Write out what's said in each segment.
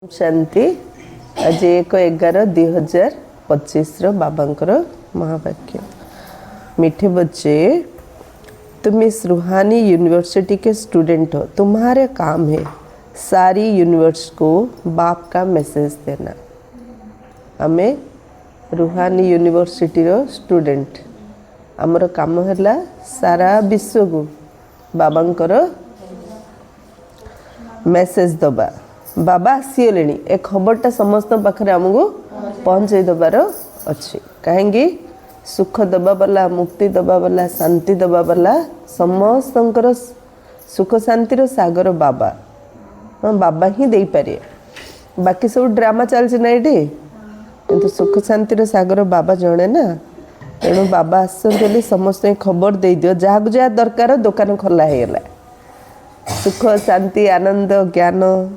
शांति आज 1/11/2025 बाबांकर महावाक्य। मीठे बच्चे, तुम इस रूहानी यूनिवर्सिटी के स्टूडेंट हो। तुम्हारे काम है सारी यूनिवर्स को बाप का मैसेज देना। हमें रूहानी यूनिवर्सिटी रो स्टूडेंट, आमर काम है सारा विश्व को बाबांकर मैसेज दबा। बाबा आसीगले ए खबरटा समस्त पाखे आमको पहुँचे दबार अच्छी। कहीं सुख दबा वाला, मुक्ति दबा वाला, शांति दबा वाला समस्त सुख शांतिर सागर बाबा। हाँ, बाबा ही दे पारे। बाकी सब ड्रामा चलती ना ये, किंतु सुख शांतिर सागर बाबा जड़े ना। तेणु बाबा आसले समस्त खबर दे दियो, जहाँ को जहाँ दरकार दुकान खोला है। सुख शांति आनंद ज्ञान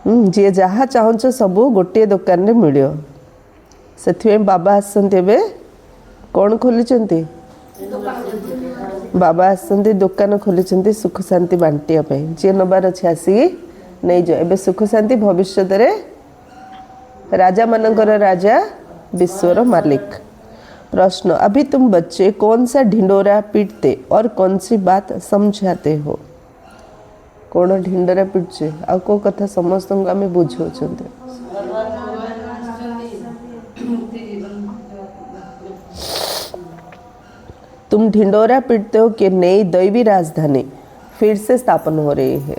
जी जहाँ चाहूँ सब गोटे दुकान में मिल से बाबा आसते कौन खोली बाबा आसते दुकान खोली सुख शांति बांटिया जी नबार अच्छे आसिक नहीं जाओ। एबे सुख शांति भविष्य राजा मानकर राजा विश्वर मालिक। प्रश्न, अभी तुम बच्चे कौन सा ढिंडोरा पीटते और कौन सी बात समझाते हो? कौन ढिंडोरा पीटचे आ को कथा समस्त को आम बुझाऊँ? तुम ढिंडोरा पीटते हो कि नई दैवी राजधानी फिर से स्थापन हो रही है।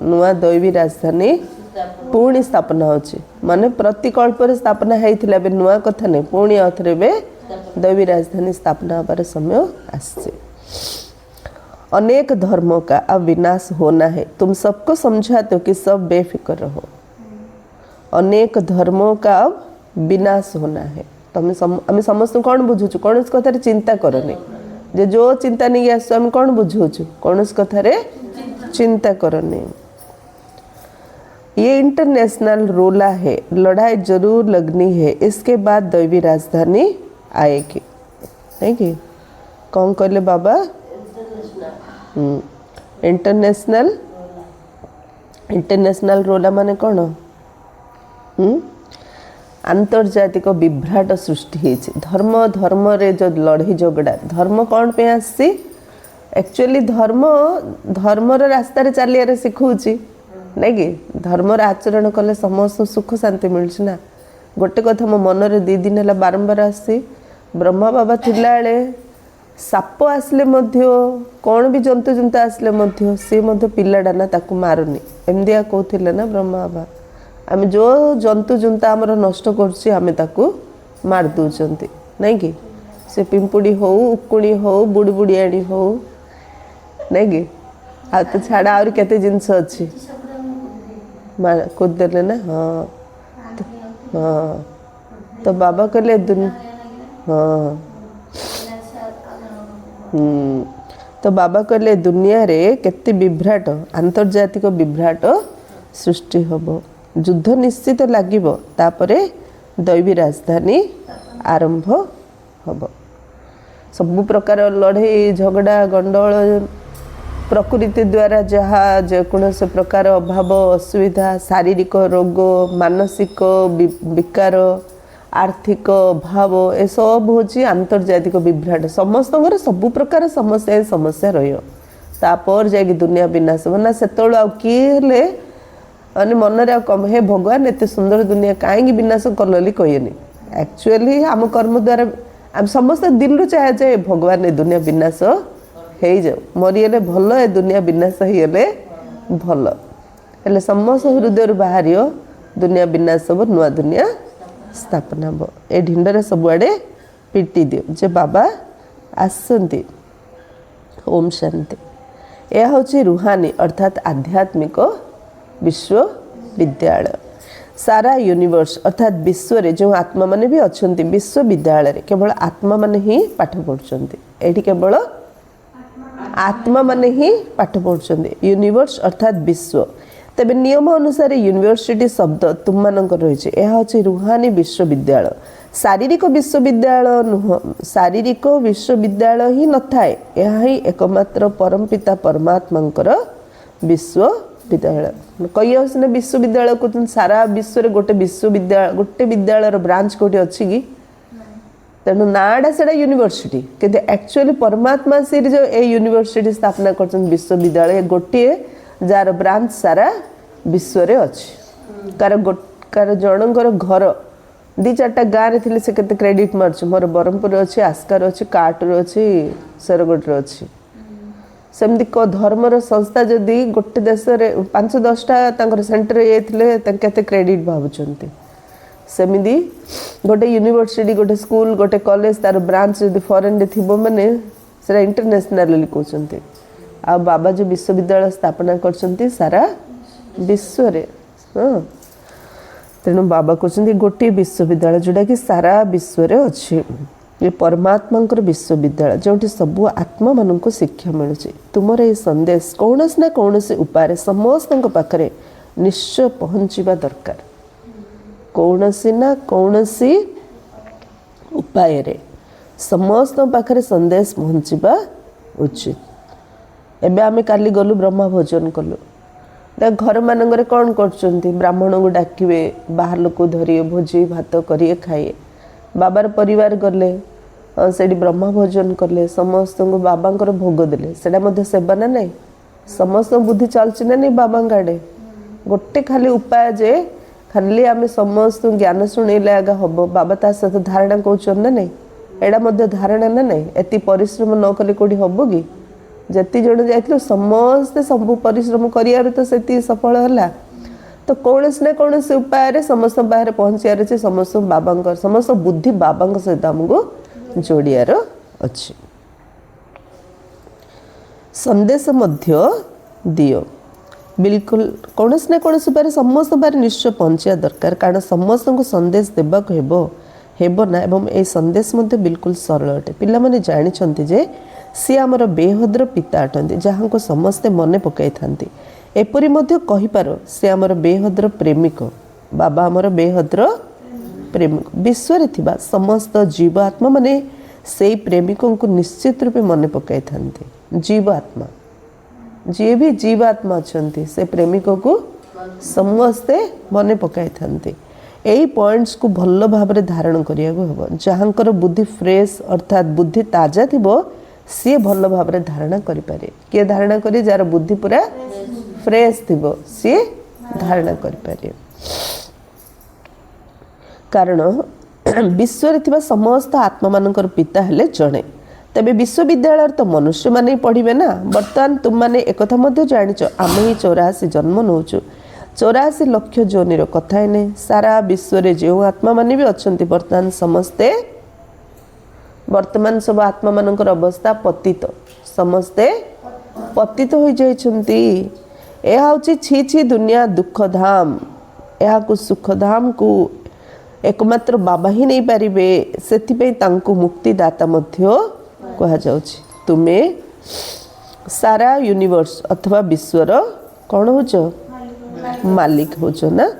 नुआ दैवी राजधानी पुणी स्थापना होची, माने प्रतिकल्प स्थापना होता है। नुआ कथा नहीं, पुणी आउथरे दैवी राजधानी स्थापना होबार समय आसছে। अनेक धर्मों का अब विनाश होना है। तुम सबको समझाते हो कि सब बेफिक्र रहो। अनेक धर्मों का अब विनाश होना है। तो हमें समस्त कौन बुझुचु? कौन इस कथार चिंता करनी। जो चिंता नहीं आस कौन बुझुचु? कौन इस कथार चिंता करनी। ये इंटरनेशनल रोला है, लड़ाई जरूर लगनी है। इसके बाद दैवी राजधानी आएगी। नहीं कि कौन कहले बाबा? इंटरनेशनल रोला माने कौन? आंतर्जातिक विभ्राट सृष्टि होती। धर्म धर्म रे जो लड़ाई झगड़ा, धर्म कौन पे आसी? एक्चुअली धर्मर रास्तार चलिए शिखुची नहीं कि धर्मर आचरण कले समस्त सुख शांति मिलना ना। गोटे कथा मो मन रे 2 दिन है बारंबार आसी। ब्रह्मा बाबा थिला बेले साप आसले कौन भी जंतु जुंता आसले सी पिलाटा ना ताकू मारुनी एमदिया कहते ना ब्रह्मा बाबा। आम जो जंतु जुंता आमर नष्ट करें मार दौरान नहीं कि से पिंपुड़ी हो, उकुणी हो, बुड़ी बुड़ियाणी हो नहीं कि आ तो छाड़ा आर केते जिनस अच्छी कुदेले ना। हाँ हाँ, तो बाबा कहले हाँ तो बाबा कहले दुनिया रे केते विभ्राट, आंतर्जातिक विभ्राट सृष्टि हबो। युद्ध निश्चित लागिबो, तापरे दैवी राजधानी आरंभ हबो। सब प्रकार लड़ाई झगड़ा गंडोल प्रकृति द्वारा जहाँ जेकोसी प्रकार अभाव असुविधा, शारीरिक रोग, मानसिक विकार, आर्थिक अभाव, ए सब हूँ आंतर्जातिक विभ्राट। समस्त सब प्रकार समस्या रहीपर जा दुनिया विनाश हो ना। से किए अने मन कम हे भगवान एत सुंदर दुनिया कहीं विनाश कल कहनी। एक्चुअली आम कर्म द्वारा आम समस्त दिलू चाहे जे भगवान ए दुनिया विनाश हो जाऊ, मरीगले भल, ए दुनिया विनाश होगले भल। हेले समस्त हृदय बाहर दुनिया विनाश हो, नुआ दुनिया स्थापना हम। ए ढिंडरे सबुआड़े पिटी दियो जे बाबा आसंती। ओम शांति। यह हूँ रूहानी अर्थात आध्यात्मिक विश्वविद्यालय। सारा यूनिवर्स अर्थात विश्व रे जो आत्मा माने भी अच्छा विश्वविद्यालय रे केवल आत्मा माने ही पाठ पढ़ुचंती। एठी केवल आत्मा माने ही पाठ पढ़ुचंती। यूनिवर्स अर्थात विश्व। तेबे नियम अनुसार यूनिवर्सिटी शब्द तुम मानक रही। यह हूँ रूहानी विश्वविद्यालय। शारीरिक विश्वविद्यालय नुह, शारीरिक विश्वविद्यालय ही न थाए। यह ही एकमात्र परमपिता परमात्मांकर विश्व विद्यालय कही ना विश्वविद्यालय को सारा विश्व गोटे विद्यालय ब्रांच कोटी अच्छी कि तेणु नाड़ा से यूनिवर्सिटी किंतु एक्चुअली परमात्मा श्री जो ए यूनिवर्सिटी स्थापना कर विश्वविद्यालय गोटे जार ब्रांच सारा विश्व रे अच्छी कार जनकर घर दी चार्टा गाँव थे से केते क्रेडिट मार्च मोर ब्रह्मपुर अच्छी आस्कार अच्छी काटूर अच्छी शेरगढ़ अच्छी सेमती को धर्मर संस्था जदि गोटे देश में 5-10टा सेंटर ये क्रेडिट भावुंट सेमती गोटे यूनिवर्सिटी गोटे स्कूल गोटे कॉलेज तार ब्रांच जदि फॉरेन थी मैंने से इंटरनेशनल कहते आ बाबा जो विश्वविद्यालय स्थापना कर सारा विश्व रे हाँ तेणु बाबा कहते गोटे विश्वविद्यालय जोटा कि सारा विश्व रे अच्छी ये परमात्मा विश्वविद्यालय जो सबू आत्मा मान को शिक्षा मिलूँ तुमर ये संदेश कौन ना कौन उपाय समस्त पाखे निश्चय पहुँचवा दरकार कौन ना कौन उपाय रे समस्त पाखे संदेश पहुँचवा उचित एबे आमे काली गलु ब्रह्मा भोजन कलु घर मानक कौन कर ब्राह्मण को डाकिवे बाहर लोक धरिए भोजी भात करिए खाइए बाबार परिवार गले से ब्रह्मा भोजन कले समस्त को बाबा भोग देले से सेवा ना नहीं समस्त बुद्धि चलची ना नहीं बाबा आड़े गोटे खाली उपाय जे खाली आम समस्त ज्ञान शुणेले आगा हम बाबा ता सहित धारणा कौन ना नहीं एटा धारणा ना नहीं एति परिश्रम न कले कौटी हम कि जति जन जाइए समस्ते सब परिश्रम कर तो से सफल है तो कौन ना कौन उपाय समस्त बाहर पहुँचार अच्छे समस्त बाबा समस्त बुद्धि बाबा सहित आमको जोड़ियार अच्छी संदेश मध्य दियो बिल्कुल कौन ना कौन उपाय समस्त बाहर निश्चय पहुँचा दरकार कारण समस्त को संदेश देवाक हेब ना एवं ए संदेश मध्य बिल्कुल सरल अटे पिला माने जानिछंती जे सी आमर बेहद्र पिता अटंती जहाँ को समस्ते मने पकाई थांती एपरी मध्य कहि पारो से आमर बेहद्र प्रेमिक बाबा आमर बेहद्र प्रेमिक विश्व रे थिबा समस्त जीवात्मा माने से प्रेमिकों को निश्चित रूपे मने पकाई थांती जीवात्मा जी भी जीवात्मा अछंती से प्रेमिकों को समस्ते मने पकाई थांती यही पॉइंट्स को भल भाव धारण करिया को हबो जहाँकर बुद्धि फ्रेश अर्थात बुद्धि ताजा थिबो सी भल भाव धारणा करि पारे किए धारणा करी जार बुद्धि पूरा फ्रेश थिबो सी धारणा करि पारे कारण विश्व रे थिबा समस्त आत्मा मानकर पिता हेले जणे तबे विश्वविद्यालय तो मनुष्य माने पढ़िबे ना वर्तमान तुम माने एकथा मध्य जानिच आमे ही 84 जन्म नौचु 84 लाख जोनिर कथा ने सारा विश्व रे जो आत्मा माने भी अछंती वर्तमान समस्ते वर्तमान सब आत्मा मानकर अवस्था पतित समस्ते पतित हो जाइछंती यह हूँ छी छी दुनिया दुख धाम यह को सुख धाम को एकमात्र बाबा ही नहीं पारिबे सेथिपई तांको मुक्तिदाता मध्य कहा जाउछि तुमे सारा यूनिवर्स अथवा विश्वर कौन हो मालिक हो ना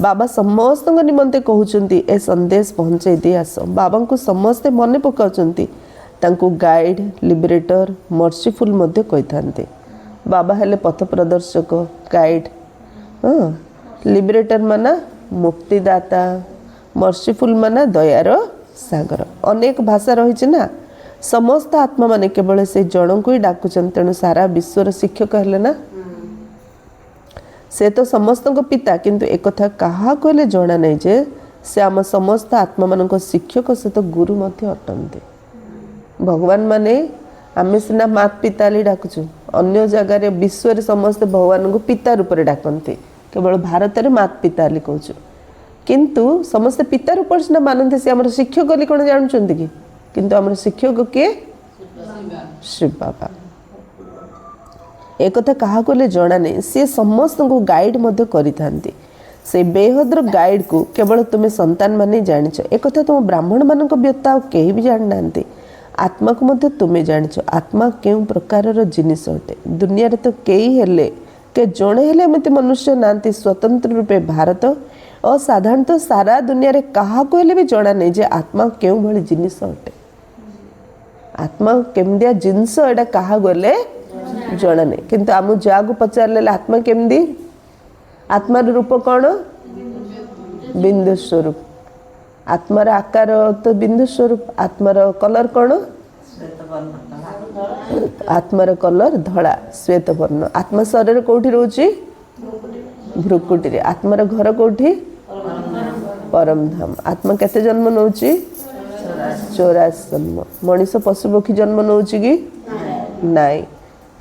बाबा समस्त निमंते कहउचंती ए संदेश पहुँचे दे आस बाबा को समस्ते मने पकाउचंती तांको गाइड लिबरेटर मर्सीफुल मध्य कहिथांते बाबा हेले पथ प्रदर्शक गाइड हाँ लिबरेटर माना मुक्तिदाता मर्सीफुल माना दयार सागर अनेक भाषा रही ना समस्त आत्मा माने केवल से जन को ही डाकुचन तेणु सारा विश्वर शिक्षक हेले ना से तो समस्त पिता किंतु एक कथा कहा कहले जना नहीं जे से आम समस्त आत्मा मान शिक्षक सहित गुरु मध्य अटंती भगवान माने आमे सिना मात पिता डाकुचु अन्य जगार विश्व रे समस्त भगवान को पिता रूप में डाकती केवल भारत में मात पिता कहूँ किंतु समस्त पिता रूप सिना मानते से आम शिक्षक कौन जानते कि किंतु आम शिक्षक किए शिव बाबा एक कथा कहा कहले जना नहीं सी समस्त को गाइड मध्य करिथांती से बेहद्र गाइड को केवल तुम्हें संतान माने जानिछ एक कथा तुम ब्राह्मण मानक व्यता कहीं भी जान नांती आत्मा को मध्य तुम्हें जानिछ आत्मा केउ प्रकार जिनिस अटे दुनिया रे तो कई हेले के जणे हेले एमती मनुष्य नांती स्वतंत्र रूपे भारत और साधारणतः सारा दुनिया रे कहा को हेले भी जना नहीं जे आत्मा केउ भली जिनिस अटे आत्मा केमदिया जिनस एटा कहा गले ଜଣା ନାହିଁ। କିନ୍ତୁ ଆମକୁ ଯାହାକୁ ପଚାରିଲେ ଆତ୍ମା କେମିତି, ଆତ୍ମାର ରୂପ କ'ଣ? ବିନ୍ଦୁ ସ୍ୱରୂପ। ଆତ୍ମାର ଆକାର ତ ବିନ୍ଦୁ ସ୍ୱରୂପ। ଆତ୍ମାର କଲର କ'ଣ? ଆତ୍ମାର କଲର ଧଳା, ଶ୍ଵେତ ବର୍ଣ୍ଣ। ଆତ୍ମା ଶରୀର କୋଉଠି ରହୁଛି? ଭ୍ରୁକୁଟିରେ। ଆତ୍ମାର ଘର କୋଉଠି? ପରମଧାମ। ଆତ୍ମା କେତେ ଜନ୍ମ ନେଉଛି? 84 ଜନ୍ମ। ମଣିଷ ପଶୁପକ୍ଷୀ ଜନ୍ମ ନେଉଛି କି? ନାଇଁ।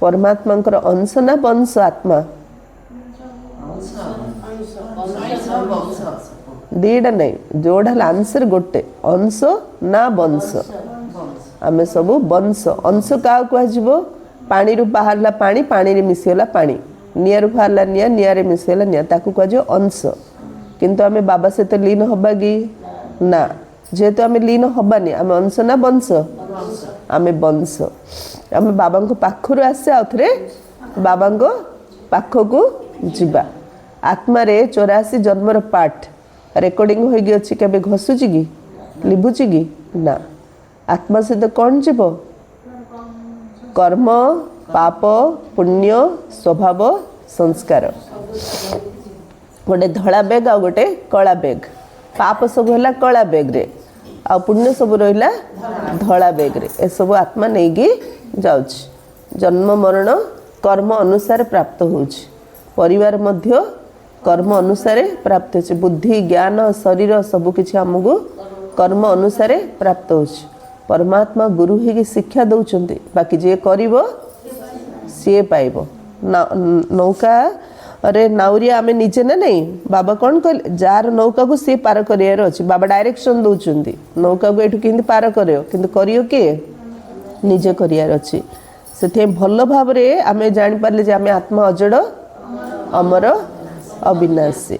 ପରମାତ୍ମାଙ୍କର ଅଂଶ ନା ବଂଶ ଆତ୍ମା? ଦିଟା ନାହିଁ, ଯୋଉଟା ହେଲେ ଆନ୍ସର ଗୋଟେ, ଅଂଶ ନା ବଂଶ? ଆମେ ସବୁ ବଂଶ। ଅଂଶ କାହାକୁ କୁହାଯିବ? ପାଣିରୁ ବାହାରିଲା ପାଣି, ପାଣିରେ ମିଶିଗଲା ପାଣି। ନିଆଁରୁ ବାହାରିଲା ନିଆଁ, ନିଆଁରେ ମିଶିଗଲା ନିଆଁ, ତାକୁ କୁହାଯିବ ଅଂଶ। କିନ୍ତୁ ଆମେ ବାବା ସହିତ ଲୀନ ହବା କି? ନା। ଯେହେତୁ ଆମେ ଲୀନ ହବାନି, ଆମେ ଅଂଶ ନା ବଂଶ? ଆମେ ବଂଶ। ଆମେ ବାବାଙ୍କ ପାଖରୁ ଆସେ, ଆଉ ଥରେ ବାବାଙ୍କ ପାଖକୁ ଯିବା। ଆତ୍ମାରେ 84 ଜନ୍ମର ପାଠ ରେକର୍ଡିଂ ହୋଇକି ଅଛି। କେବେ ଘସୁଛି କି? ଲିଭୁଛି କି? ନା। ଆତ୍ମା ସହିତ କ'ଣ ଯିବ? କର୍ମ, ପାପ, ପୁଣ୍ୟ, ସ୍ୱଭାବ, ସଂସ୍କାର। ଗୋଟେ ଧଳା ବେଗ ଆଉ ଗୋଟେ କଳା ବେଗ। ପାପ ସବୁ ହେଲା କଳା ବେଗରେ, ଆଉ ପୁଣ୍ୟ ସବୁ ରହିଲା ଧଳା ବେଗରେ। ଏସବୁ ଆତ୍ମା ନେଇକି ଯାଉଛି। ଜନ୍ମ ମରଣ କର୍ମ ଅନୁସାରେ ପ୍ରାପ୍ତ ହେଉଛି। ପରିବାର ମଧ୍ୟ କର୍ମ ଅନୁସାରେ ପ୍ରାପ୍ତ ହେଉଛି। ବୁଦ୍ଧି, ଜ୍ଞାନ, ଶରୀର ସବୁକିଛି ଆମକୁ କର୍ମ ଅନୁସାରେ ପ୍ରାପ୍ତ ହେଉଛି। ପରମାତ୍ମା ଗୁରୁ ହେଇକି ଶିକ୍ଷା ଦେଉଛନ୍ତି, ବାକି ଯିଏ କରିବ ସିଏ ପାଇବ। ନୌକାରେ ନାଉରିଆ ଆମେ ନିଜେ ନା ନାହିଁ? ବାବା କ'ଣ କହିଲେ? ଯାହାର ନୌକାକୁ ସିଏ ପାର କରିବାର ଅଛି। ବାବା ଡାଇରେକ୍ସନ୍ ଦେଉଛନ୍ତି, ନୌକାକୁ ଏଠୁ କେମିତି ପାର କରିବ, କିନ୍ତୁ କରିବ କିଏ? ନିଜେ କରିବାର ଅଛି। ସେଥିପାଇଁ ଭଲ ଭାବରେ ଆମେ ଜାଣିପାରିଲେ ଯେ ଆମେ ଆତ୍ମା ଅଜଡ଼, ଅମର, ଅବିନାଶୀ।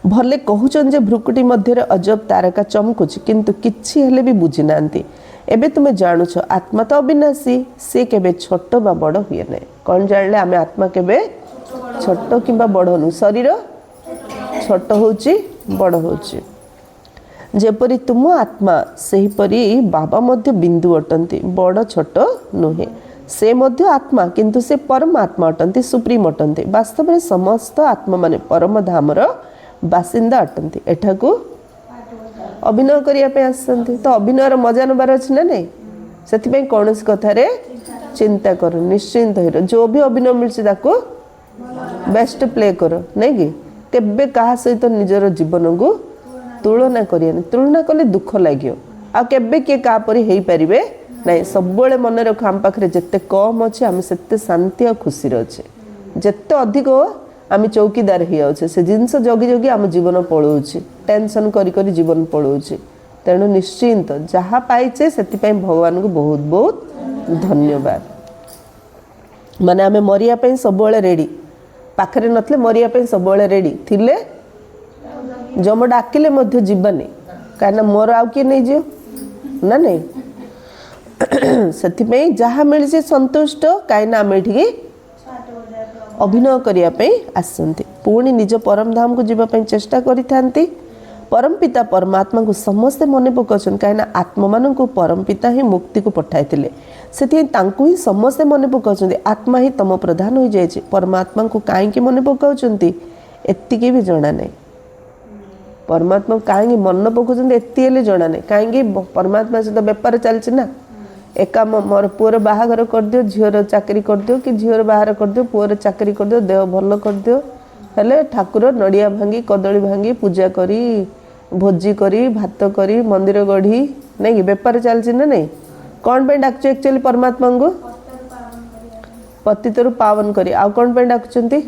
ଭଲେ କହୁଛନ୍ତି ଯେ ଭ୍ରୁକୁଟି ମଧ୍ୟରେ ଅଜବ ତାରକା ଚମକୁଛି, କିନ୍ତୁ କିଛି ହେଲେ ବି ବୁଝି ନାହାନ୍ତି। ଏବେ ତୁମେ ଜାଣୁଛ ଆତ୍ମା ତ ଅବିନାଶୀ, ସେ କେବେ ଛୋଟ ବା ବଡ଼ ହୁଏ ନାହିଁ। କ'ଣ ଜାଣିଲେ? ଆମେ ଆତ୍ମା କେବେ ଛୋଟ କିମ୍ବା ବଡ଼ ନୁହେଁ। ଶରୀର ଛୋଟ ହେଉଛି, ବଡ଼ ହେଉଛି। ଯେପରି ତୁମ ଆତ୍ମା, ସେହିପରି ବାବା ମଧ୍ୟ ବିନ୍ଦୁ ଅଟନ୍ତି, ବଡ଼ ଛୋଟ ନୁହେଁ। ସେ ମଧ୍ୟ ଆତ୍ମା, କିନ୍ତୁ ସେ ପରମାତ୍ମା ଅଟନ୍ତି, ସୁପ୍ରିମ ଅଟନ୍ତି। ବାସ୍ତବରେ ସମସ୍ତ ଆତ୍ମାମାନେ ପରମଧାମର ବାସିନ୍ଦା ଅଟନ୍ତି। ଏଠାକୁ ଅଭିନୟ କରିବା ପାଇଁ ଆସିଛନ୍ତି, ତ ଅଭିନୟର ମଜା ନେବାର ଅଛି ନା ନାହିଁ? ସେଥିପାଇଁ କୌଣସି କଥାରେ ଚିନ୍ତା କର, ନିଶ୍ଚିନ୍ତ ହେର। ଯେଉଁ ବି ଅଭିନୟ ମିଳୁଛି ତାକୁ ବେଷ୍ଟ ପ୍ଲେ କର, ନାଇଁ କି? କେବେ କାହା ସହିତ ନିଜର ଜୀବନକୁ ତୁଳନା କରିବାନି। ତୁଳନା କଲେ ଦୁଃଖ ଲାଗିବ, ଆଉ କେବେ କିଏ କାହା ପରି ହେଇପାରିବେ ନାହିଁ। ସବୁବେଳେ ମନେ ରଖ, ଆମ ପାଖରେ ଯେତେ କମ୍ ଅଛି ଆମେ ସେତେ ଶାନ୍ତି ଆଉ ଖୁସିରେ ଅଛେ। ଯେତେ ଅଧିକ ଆମେ ଚୌକିଦାର ହେଇଯାଉଛେ, ସେ ଜିନିଷ ଜଗି ଜଗି ଆମ ଜୀବନ ପଳାଉଛି, ଟେନସନ୍ କରି କରି ଜୀବନ ପଳାଉଛି। ତେଣୁ ନିଶ୍ଚିନ୍ତ ଯାହା ପାଇଛେ ସେଥିପାଇଁ ଭଗବାନଙ୍କୁ ବହୁତ ବହୁତ ଧନ୍ୟବାଦ। ମାନେ ଆମେ ମରିବା ପାଇଁ ସବୁବେଳେ ରେଡ଼ି। ପାଖରେ ନଥିଲେ ମରିବା ପାଇଁ ସବୁବେଳେ ରେଡ଼ି ଥିଲେ, ଯମ ଡାକିଲେ ମଧ୍ୟ ଯିବାନି, କାହିଁକିନା ମୋର ଆଉ କିଏ ନେଇଯିବ ନା ନାହିଁ। ସେଥିପାଇଁ ଯାହା ମିଳିଛି ସନ୍ତୁଷ୍ଟ, କାହିଁକିନା ଆମେ ଏଠିକି ଅଭିନୟ କରିବା ପାଇଁ ଆସିଛନ୍ତି। ପୁଣି ନିଜ ପରମଧାମକୁ ଯିବା ପାଇଁ ଚେଷ୍ଟା କରିଥାନ୍ତି। ପରମପିତା ପରମାତ୍ମାଙ୍କୁ ସମସ୍ତେ ମନେ ପକାଉଛନ୍ତି, କାହିଁକିନା ଆତ୍ମାମାନଙ୍କୁ ପରମପିତା ହିଁ ମୁକ୍ତିକୁ ପଠାଇଥିଲେ। ସେଥିପାଇଁ ତାଙ୍କୁ ହିଁ ସମସ୍ତେ ମନେ ପକାଉଛନ୍ତି। ଆତ୍ମା ହିଁ ତମ ପ୍ରଧାନ ହୋଇଯାଇଛି। ପରମାତ୍ମାଙ୍କୁ କାହିଁକି ମନେ ପକାଉଛନ୍ତି ଏତିକି ବି ଜଣା ନାହିଁ। ପରମାତ୍ମାକୁ କାହିଁକି ମନେ ପକାଉଛନ୍ତି ଏତିକି ହେଲେ ଜଣା ନାହିଁ। କାହିଁକି? ପରମାତ୍ମା ସହିତ ବେପାର ଚାଲିଛି ନା। ଏକା ମୋର ପୁଅର ବାହାଘର କରିଦିଅ, ଝିଅର ଚାକିରି କରିଦିଅ, କି ଝିଅର ବାହାଘର କରିଦିଅ, ପୁଅର ଚାକିରି କରିଦିଅ, ଦେହ ଭଲ କରିଦିଅ। ହେଲେ ଠାକୁର ନଡ଼ିଆ ଭାଙ୍ଗି, କଦଳୀ ଭାଙ୍ଗି, ପୂଜା କରି, ଭୋଜି କରି, ଭାତ କରି, ମନ୍ଦିର ଗଢ଼ି, ନାଇଁ କି? ବେପାର ଚାଲିଛି ନା ନାହିଁ? କ'ଣ ପାଇଁ ଡାକୁଛୁ ଆକ୍ଚୁଆଲି ପରମାତ୍ମାଙ୍କୁ? ପତିତରୁ ପାବନ କରି। ଆଉ କ'ଣ ପାଇଁ ଡାକୁଛନ୍ତି?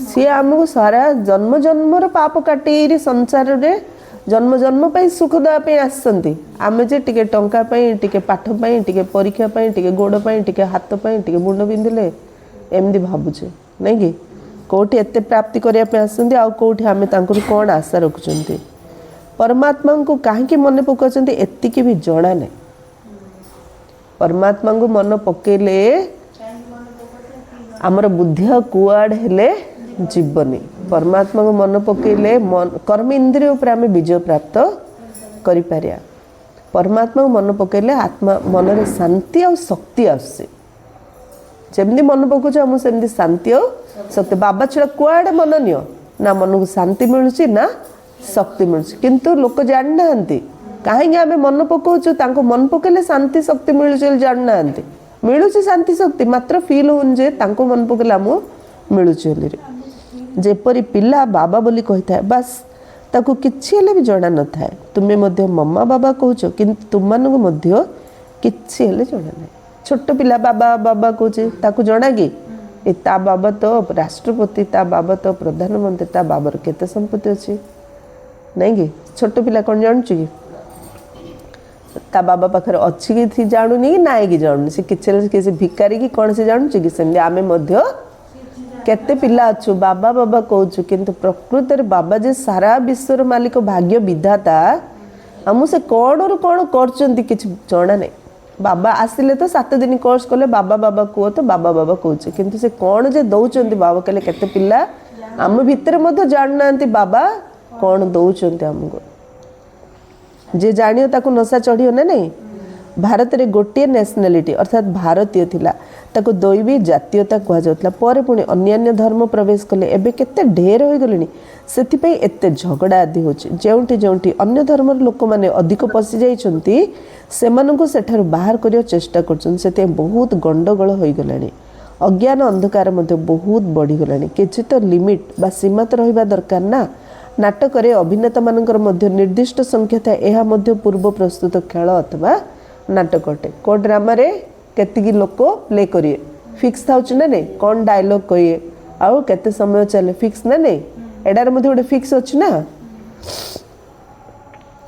ସିଏ ଆମକୁ ସାରା ଜନ୍ମ ଜନ୍ମର ପାପ କାଟିକିରି ସଂସାରରେ ଜନ୍ମ ଜନ୍ମ ପାଇଁ ସୁଖ ଦେବା ପାଇଁ ଆସିଛନ୍ତି। ଆମେ ଯେ ଟିକେ ଟଙ୍କା ପାଇଁ, ଟିକେ ପାଠ ପାଇଁ, ଟିକେ ପରୀକ୍ଷା ପାଇଁ, ଟିକେ ଗୋଡ଼ ପାଇଁ, ଟିକେ ହାତ ପାଇଁ, ଟିକେ ମୁଣ୍ଡ ବିନ୍ଧିଲେ ଏମିତି ଭାବୁଛେ, ନାଇଁ କି? କେଉଁଠି ଏତେ ପ୍ରାପ୍ତି କରିବା ପାଇଁ ଆସୁଛନ୍ତି, ଆଉ କେଉଁଠି ଆମେ ତାଙ୍କର କ'ଣ ଆଶା ରଖୁଛନ୍ତି। ପରମାତ୍ମାଙ୍କୁ କାହିଁକି ମନେ ପକାଉଛନ୍ତି ଏତିକି ବି ଜଣା ନାହିଁ। ପରମାତ୍ମାଙ୍କୁ ମନେ ପକେଇଲେ ଆମର ବୁଦ୍ଧି ଆଉ କୁଆଡ଼େ ହେଲେ ଯିବନି। ପରମାତ୍ମାଙ୍କୁ ମନେ ପକେଇଲେ କର୍ମ ଇନ୍ଦ୍ରିୟ ଉପରେ ଆମେ ବିଜୟ ପ୍ରାପ୍ତ करिपारिया परमात्मा को मन पकड़े आत्मा मन रे शांति और शक्ति आसे जमती मन पकाच सेमती शांति और शक्ति बाबा छड़ा कुआड़े मन नियो ना मन को शांति मिलूची ना शक्ति मिलूची किंतु लोक जान ना कहीं आम मन पकाचु मन पकड़े शांति शक्ति मिलूची जान ना मिलूची शांति शक्ति मात्र फील होन जे मन पकड़े आम मिलूची जेपरी पिला बाबा बोली कही था बस ताकू किछि हेले भी जणा न थाए तुमे मध्य मम्मा बाबा कहूछ किंतु तुम मानक मध्य किछि हेले जणा नै छोट पिला बाबा बाबा कहूछ ताकू जणा कि ए ता बाबा तो राष्ट्रपति ता बाबा तो प्रधानमंत्री ता बाबर केते संपत्ति अछि नहीं कि छोट पिला कोन जानछ कि ता बाबा पाखर अछि कि थी जानुनी कि नाइ कि जानुनी से किछि भिकारी कि कोन से जानछ कि सेमि आमे मध्य केते पिला अच्छु बाबा बाबा कहूँ किंतु प्रकृत रे बाबा जे सारा विश्वर मालिक भाग्य विधाता आमु से कौन रु कौन करचंती किछ जणा नहीं बाबा आसिले तो 7 दिन कोर्स कले बाबा बाबा कहो तो बाबा बाबा कहूँ किंतु से कौन जे दौचंती बाबा कहले केते पिला आम भितर मध्य जाननांती बाबा कौन दौचंती हमको जे जानियो ताको नशा चढ़ियो ना नहीं भारत रे गोटे नेशनलिटी अर्थात भारतीय थिला ताको दैवी जातीयता कहा जाउतला पर पुणी अन्यान्य धर्म प्रवेश कले एबे केते ढेर होई गलेनी सेति पई एते झगड़ा आदि होची जेउंटी जेउंटी अन्य धर्मर लोक माने अधिक पसि जाइछंती सेमानंको सेठार बाहर करियो चेष्टा करछन सेते बहुत गंडगोल होई गलानी अज्ञान अंधकार मध्ये बहुत बढ़ी गलानी किछि तो लिमिट बा सीमा तो रहिबा दरकार ना नाटक रे अभिनेता मानकर मध्ये निर्दिष्ट संख्या था एहा मध्ये पूर्व प्रस्तुत खेल अथवा नाटक अटे को ड्रामा रे केतिकी लोक प्ले करिए फिक्स थाउच ना नहीं कौन डायलॉग कहिए आउ केते समय चले फिक्स ना नहीं एडार मध्ये गोटे फिक्स अछि ना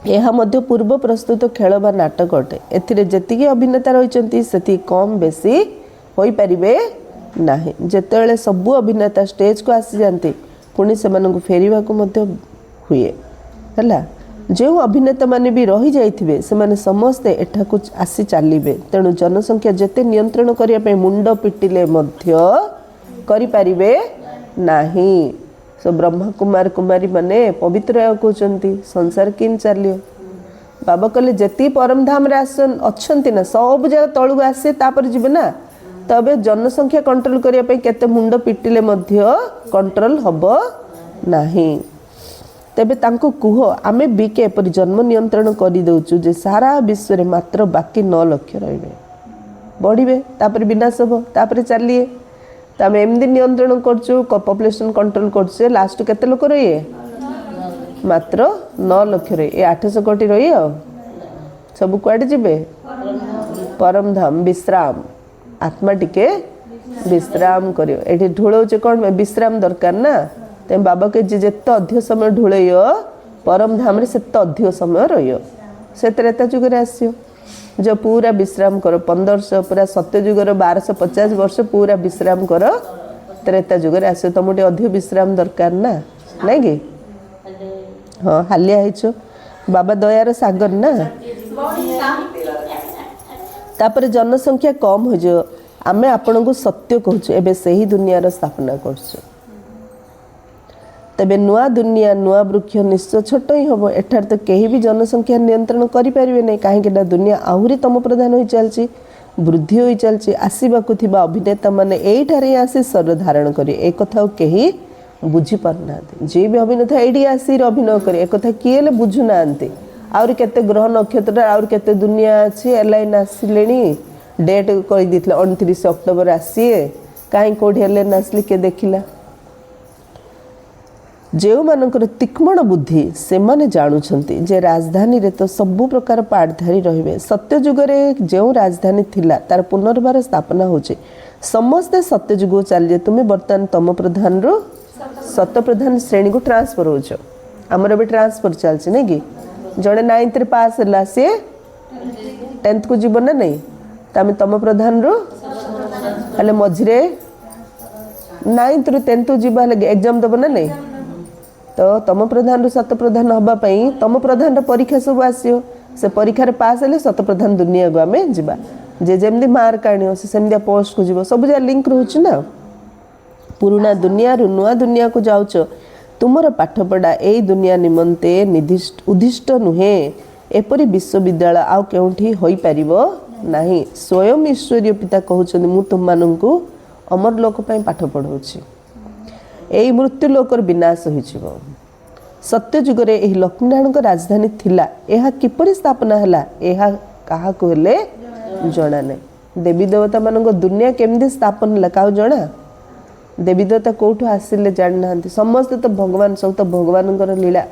यह मध्ये पूर्व प्रस्तुत खेल बा नाटक अटे एथिरे जेतिकी अभिनेता रहिचंती सेति कम बेसी होई परिबे नाही जेतेले सब अभिनेता स्टेज को आसी जानती पुणी सेमानंकु फेरिबा को मध्ये हुए हला जो अभिनेता माने भी रही जाइथिबे सेमाने समस्ते एठाकु आसी चालिबे तेणु जनसंख्या जेते नियंत्रण करिया पे मुंड पिटिले मध्य करि परिबे नाही सो ब्रह्मा कुमार कुमारी माने पवित्र कहउचंती संसार किन चालियो बाबा कहले जेती परम धाम रे आसन अछंती ना सब जगह तळु आसे तापर जिबे ना तबे जनसंख्या कंट्रोल करिया पे केते मुंड पिटिले मध्य कंट्रोल हबो नाही तेबे तांको कुह आमे बीके एपरि जन्म नियंत्रण करि दउचु जे सारा विश्व रे मात्र बाकी 9 लाख रहिबे बढ़िबे तापर विनाश हो तापर चलिए तमे एमदी नियंत्रण करचु पॉपुलेशन कंट्रोल करछे लास्ट केते लोक रहिए मात्र 9 लाख रे ए 800 कोटी रहियो सब कुआडे जिबे परम धाम विश्राम आत्मा टिके विश्राम करियो एठी ढुळौचे कोन विश्राम दरकार ना ते बाबा के जेते अधिक समय ढुळैयो परम धाम रे सेते अधिक समय रहियो से त्रेता जुग रे आसियो जो पूरा विश्राम करो 1500 पूरा सत्य जुग रे 1250 वर्ष पूरा विश्राम करो त्रेता जुग रे आसियो तमोटे अधिक विश्राम दरकार ना नै कि हां हालिया हिचो बाबा दयार सागर ना तापर जनसंख्या कम हो जो आमे आपन को सत्य कहछु एबे सही दुनिया रो स्थापना करछु तबे नुआ दुनिया नुआ वृक्ष निश्चय छोट ही हम एठार तो कहीं भी जनसंख्या नियंत्रण करें नहीं कहीं दुनिया आहरी तम प्रधान हो चलती वृद्धि हो चलती आसवाक अभिनेता मैंने यही आसी शरीर धारण करे एक कथा कहीं बुझीपारना जी भी अभिनेता ये आसी अभिनय करे एक कथा किए बुझुना आउरी केते ग्रह नक्षत्र आउरी केते दुनिया अच्छी एलाइन आसिले डेट कर 29 अक्टोबर आसीए कहीं कौटी हेले नासली के देखिला जो मानकर तीक्ष्ण बुद्धि से माने जानुछंती जे राजधानी रे तो सबु प्रकार पाठधारी रहिबे सत्य जुग रे जो राजधानी थिला तार पुनर्बार स्थापना होचे समस्त सत्य जुग चल जे तुमे वर्तमान तम प्रधान रो सत्य प्रधान श्रेणी को ट्रांसफर होचो हमर भी ट्रांसफर चलछि नै कि जणे 9th रे पास हला से 10th को जीवन ना नहीं तमे तम प्रधान रो हले मझरे 9th रो 10th जीवा लगे एग्जाम दबो ना नहीं तो तम प्रधान रो सत प्रधान हबा पई तम प्रधान रो परीक्षा सब आसियो से परीक्षा रे पास हेले सत प्रधान दुनिया गो आमे जिबा जे जेमदी मार्क आनियो से सेमदिया पोस्ट को जीवो सब जा लिंक रहउछ ना पुराना दुनिया रो नुआ दुनिया को जाउछ तुमर पाठ पढ़ा एई दुनिया निमंते उद्दिष्ट नुहे एपरी विश्वविद्यालय आउ केउठी होई परिबो नाही। स्वयं ईश्वरीय पिता कहउछन्ति मु तुम माननकु अमर लोक पई पाठ पढौछि, एई मृत्यु लोकर विनाश होइछिबो। सत्य जुगरे एही लक्ष्मीनारायण राजधानी थिला, एहा किपरि स्थापना हला एहा काहा कहले जणा नै। देवी देवता मानक दुनिया केमदी स्थापन हला काउ जणा? देवी देवता कोठु आसिले जानि नांती, समस्त तो भगवान, सब तो भगवानकर लीला।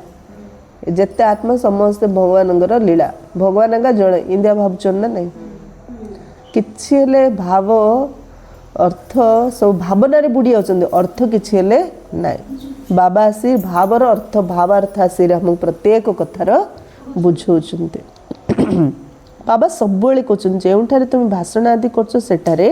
जेते आत्मा समस्त भगवानकर लीला, भगवान का जणे इंदिया भावचन ना नहीं। किछि हेले भाव अर्थ सब भावना रे बुडी आछन्ते, अर्थ किछि हेले नाही। बाबा आसी भावर अर्थ भावार्थ आसी हम प्रत्येक कथार बुझौछन्ते। बाबा सबବେଳେ कहउछन जेउठारे तुम भाषण आदि करछो सेठारे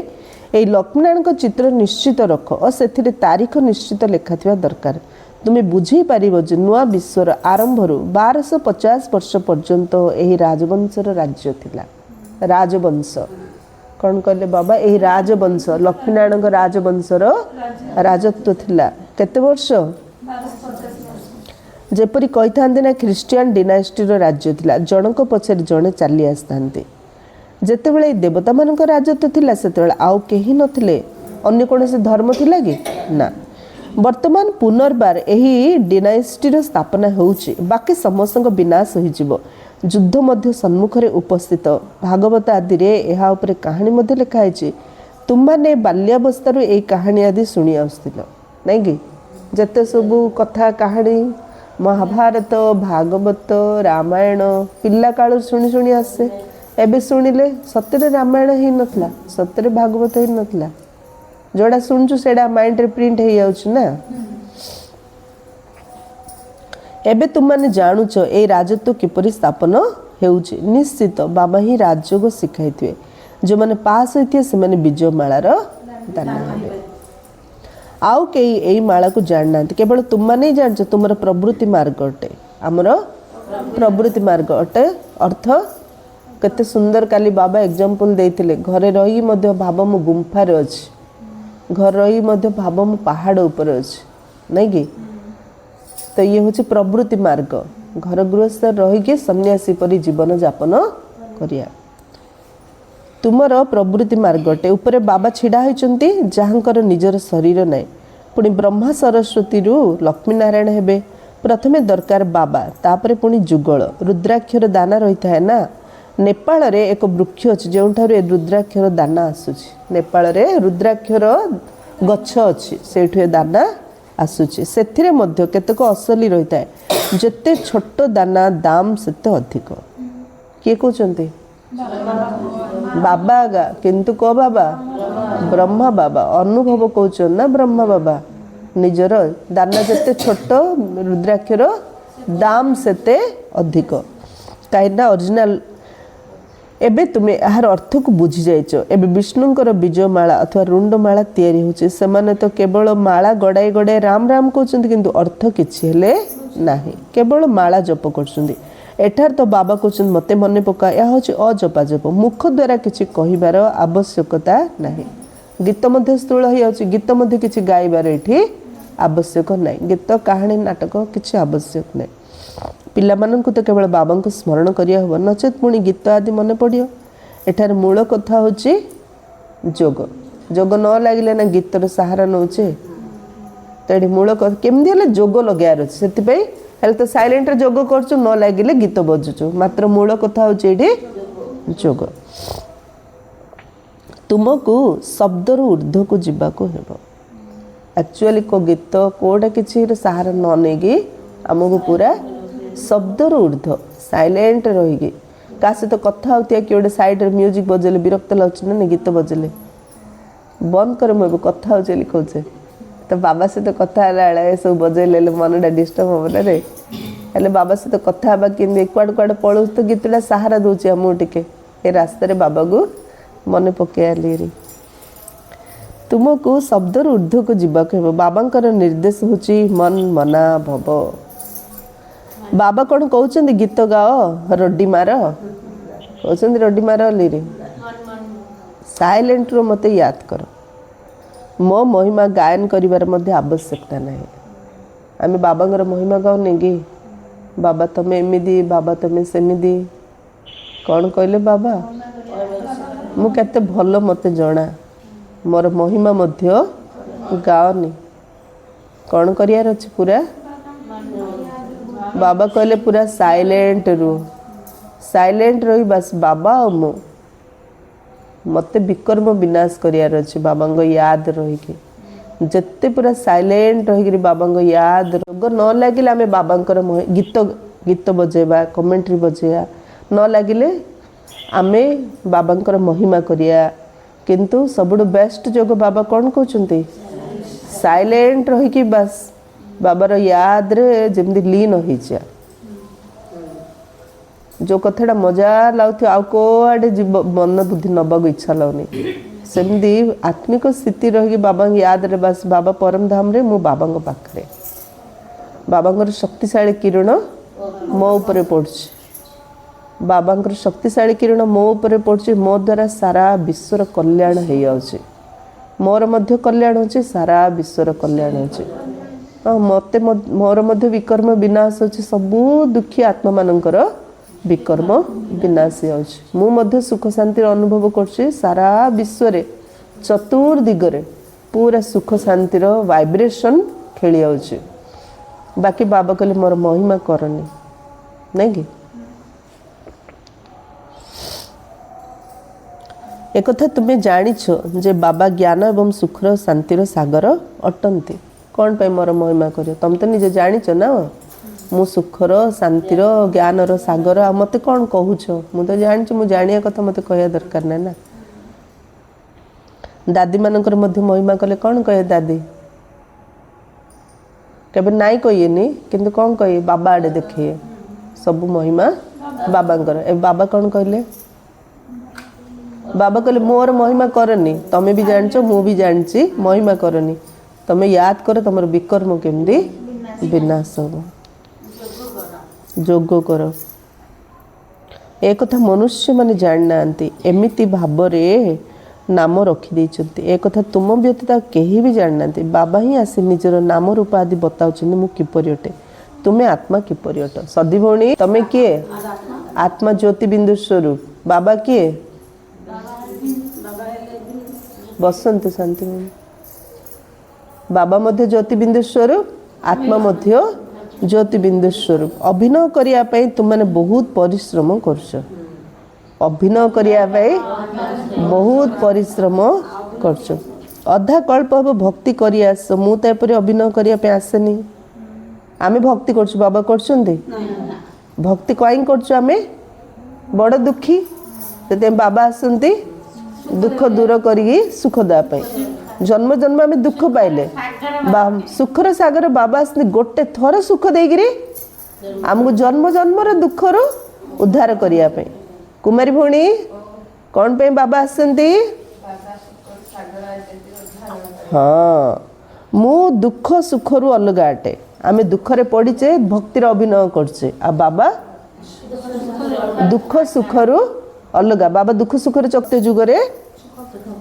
एई लक्ष्मीनारायण चित्र निश्चित रख और सेथिरे तारीख निश्चित लेखा थिबा दरकार। तुम्हें बुझी पारिबो जे नुआ विश्वर आरंभरू 1250 वर्ष पर्यंत एही राजवंशर राज्य थिला। राजवंश कौन कहले बाबा? एही राजवंश लक्ष्मीनारायण राजवंशर राजत्व थिला। केते वर्ष? जेपरी कहिथांते ना ख्रिस्टियन डिनास्टीर राज्य थिला, जनक पछरे जणे चली आस्तांते। जेतेबेले देवता मानक राजत्व थिला सेतेबेले आउ केही नथिले, अन्य कोनोसी धर्म थिला कि ना। वर्तमान पुनर्बार एही डिनास्टीर स्थापना होउछि, बाकी समस्तक विनाश होइजिवो। युद्ध मध्य सम्मुखरे उपस्थित। भागवत आदि रे एहा उपरे कहानी मध्य लिखा है। तुम माने बाल्यावस्थारू एई कहानी आदि सुनी आउथिल नै कि? जते सबु कथा कहानी महाभारत भागवत रामायण पिला काल शुणी शुणी आसे, एबे सुनिले सतरे रामायण ही नथला, सतरे भागवत ही नथला। जोड़ा सुनछु सेडा माइंड रे प्रिंट हे जाउछ ना। एबे तुम माने जानुछ ए राजत्व किपरि स्थापन हेउछि। निश्चित बाबा ही राजयोग सिखाइथिवे। जो माने पास होइथिए से माने विजय मालार दान हेबे। आउ के एई माला को जानना, केवल तुम माने जानछ तुमर प्रवृत्ति मार्ग अटे, हमर प्रवृत्ति मार्ग अटे। अर्थ केते सुंदर काली बाबा एग्जांपल देइथिले। घरे रही मध्य भाव मु गुंफा रे अछि, घर रही मध्य भाव मु पहाड़ ऊपर अछि नै कि? तो ये हूँ प्रवृत्ति मार्ग। घर गृहस्थ रहीकि सन्यासी परी जीवन यापन करिया तुमर प्रवृत्ति मार्गटे। उपरे बाबा छिड़ा होइचंती जहाँकर निजर शरीर नाई। पुणी ब्रह्मा सरस्वती रु लक्ष्मी नारायण हेबे। प्रथमे दरकार बाबा, तापरे पुणी जुगल रुद्राक्षर दाना रही था ना। नेपाल रे एक वृक्ष अच्छी जो रुद्राक्षर दाना आसूची। नेपाल रे रुद्राक्षर गछ अच्छी से दाना आसूची। सेथिरे मध्य केतक असली रही था। जेते छोट दाना दाम सेते अधिक। किए कहते बाबा गा किंतु को बाबा ब्रह्मा बाबा अनुभव कहते ना। ब्रह्मा बाबा निजर दाना जेते छोट रुद्राक्षर दाम सेते अधिक। कहीं ओरिजिनल एबे तुम्हें यार अर्थ को बुझी जाइछ। एबे विष्णुंकर विजय माला अथवा रुंड माला तैयारी होछि। सेमाने तो केवल माला गड़ाई गड़ाई राम राम कहउछन्ति किंतु अर्थ किछि हेले नाही। केवल माला जप करछन्ति। एठार तो बाबा कहउछन्ति मते मने पका या होछि अजपा जप। मुख द्वारा किछि कहिबार आवश्यकता नाही। गीत मध्ये स्थूल होई आछि। गीत मध्ये किछि गाइबार एठी आवश्यक नाही। गीत कहानी नाटक किछि आवश्यक नाही। पिला माननकु तो केवल बाबा को स्मरण करिया हो नचेत पुणी गीत आदि मन पड़ियो। एठार मूल कथा होछि जोग। जोग न लागिले ना गीतर सहारा नउचे। तेडी मूल कथा केमदी हेले जोग लगायार अछि। सेति पई हेले तो साइलेंट रे जोग करछु न लागिले गीत बजुछु। मात्र मूल कथा होछि एडी जोग। तुमको शब्द रु ऊर्ध्व को जिबा को हेबो। एक्चुअली को गीत कोडा किछि रे सहारा न नेगी हमको पूरा शब्द ऊर्ध्व साइलेंट रही क्या सहित कथा होती कि गोटे साइड म्यूजिक बजेले विरक्त लगे ना। गीत बजेले बंद कर मुझे कथा हो कहचे तो बाबा सहित कथा सब बजेले मनटा डिस्टर्ब हम ना रे। हेले बाबा सहित कथा हाँ कि कुआड़े कुआड़े पलू तो गीतटा सहारा दूसरी आमको टे ए रास्तार बाबा को मन पकड़ाली। तुमको शब्द ऊर्ध्व को जीवाक हे। बाबांकर निर्देश होची मन मना भव। बाबा कौन कहते गीत गाओ रड्डी मार कहते रड्डी मार रे साइलेंट रो मते याद कर। मो महिमा गायन करिवार मध्य आवश्यकता नहीं। आमे बाबांगर महिमा गाओ कि बाबा तुम एमिदी बाबा तुम सेमिदी कौन कहले बाबा मु केते भल मते जना मोर महिमा मध्य गाओनी कौन करियार अछि पूरा बाबा कहले पूरा साइलेंट रू साइलेंट रही बस बाबा और मु मते विकर्म विनाश करियार अछि बाबा याद रही जिते पूरा साइलेंट रही बाबा याद रोग न लगे आम बाबा गीत गीत बजेबा कमेंट्री बजेबा न लगिले आमे बाबा महिमा करिया किंतु सबुठ बेस्ट जोग बाबा कौन कहते साइलेंट रही बस बाबार याद रे जमी लीन हो जा जो कथाटा मजा लगुथ आउ कौड़े जीव मन बुद्धि नबाक इच्छा लगनी सेमती आत्मिक स्थिति रही बाबा याद रे बस बाबा परम धाम रे मु बाबा पाखरे बाबा शक्तिशाली किरण मो उपरे पड़ुछि बाबा शक्तिशाली किरण मो उपरे पड़ुछि मो द्वारा सारा विश्वर कल्याण हो जाउछि मोर मध्य कल्याण होछि सारा विश्वर कल्याण होछि मते मोर मध्य विकर्म विनाश होछि सबु दुखी आत्मा मानकर विकर्म विनाश होछि मु मध्य सुख शांति अनुभव करछि सारा विश्व रे चतुर्दिगरे पूरा सुख शांति वाइब्रेशन खेली जाउछि बाकी बाबा कहले मोर महिमा करनी नहीं कि एक कथा तुम्हें जानिछ जे बाबा ज्ञान एवं सुखर शांतिर सागर अटंती कौन पे मोर महिमा करियो तुम तो निजे जानिछ ना मु सुखर शांतिर ज्ञानर सागर आ मते कौन कहूछ मु तो जानिछ मु जानिया कथा मते कहया दरकार ना ना दादी मानकर मध्य महिमा कले कौन कहे दादी केबे नाई कहिएनी किंतु कौन कहे बाबा आड़े देखिए सब महिमा बाबांकर ए बाबा कौन कहले बाबा कहले मोर महिमा करनी तमे भी जानछ मु भी जानछि महिमा करनी तमे याद कर तमर विकर्म केमदी विनाश हो जोग कर एक कथा मनुष्य माने जान नांती एमिति भाबरे नाम रखी देइछन्ती एक कथा तुम व्यतीत केही भी जान नांती बाबा ही आसी निजर नाम रूप आदि बताउछन्ती मु किपरि अटे तुमे आत्मा किपरि अट सदी भौणी तमे किए आत्मा ज्योति बिंदु स्वरूप बाबा किए बसंत शांति बाबा मध्य ज्योति बिंदु स्वरूप आत्मा मध्य ज्योति बिंदु स्वरूप अभिनय करिया पई तुम माने बहुत परिश्रम करछ अभिनय करिया पई बहुत परिश्रम करछ अधा कल्प अब भक्ति करिया आस मु त एपरि अभिनय करिया पई आसेनी आमे भक्ति करछ बाबा करछन्ती भक्ति कहीं करछ आमे बड़ दुखी ते बाबा आसंती दुख दूर करी सुख दा पाई जन्म जन्म आम दुख पाइले सुखर सागर बाबा आसते गोटे थर सुख देगिरी आमको जन्म जन्मर दुखर उद्धार करिया पे कुमारी भौणी कौन पे बाबा आसंती हाँ मु दुख सुखरु अलगा अटे आम दुखरे पड़ीचे भक्तिर अभिनय करछे आ बाबा दुख सुखरु अलगा बाबा दुख सुखर चक्ते जुगरे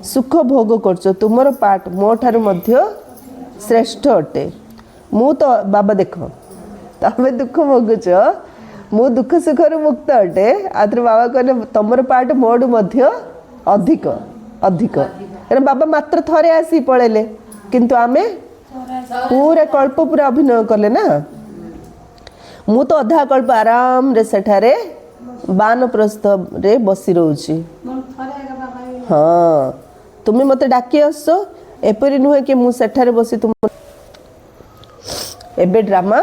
सुख भोग करछ तुमर पाठ मो ठार मध्य श्रेष्ठ अटे मु तो बाबा देख तमे दुख भोगुच मु दुख सुखर मुक्त अटे आत्र बाबा कहले तुमर पाठ मोड मध्य अधिक अधिक कारण बाबा मात्र थरे आसी पळेले किंतु आमे पूरा कल्प पूरा अभिनय कले ना मु तो अधा कल्प आराम रे सेठारे बानप्रस्थ रे बसी रहउची हाँ तुम्हें मते डाकी आस एपरी नुहे कि मु सेठारे बसी तुम एबे ड्रामा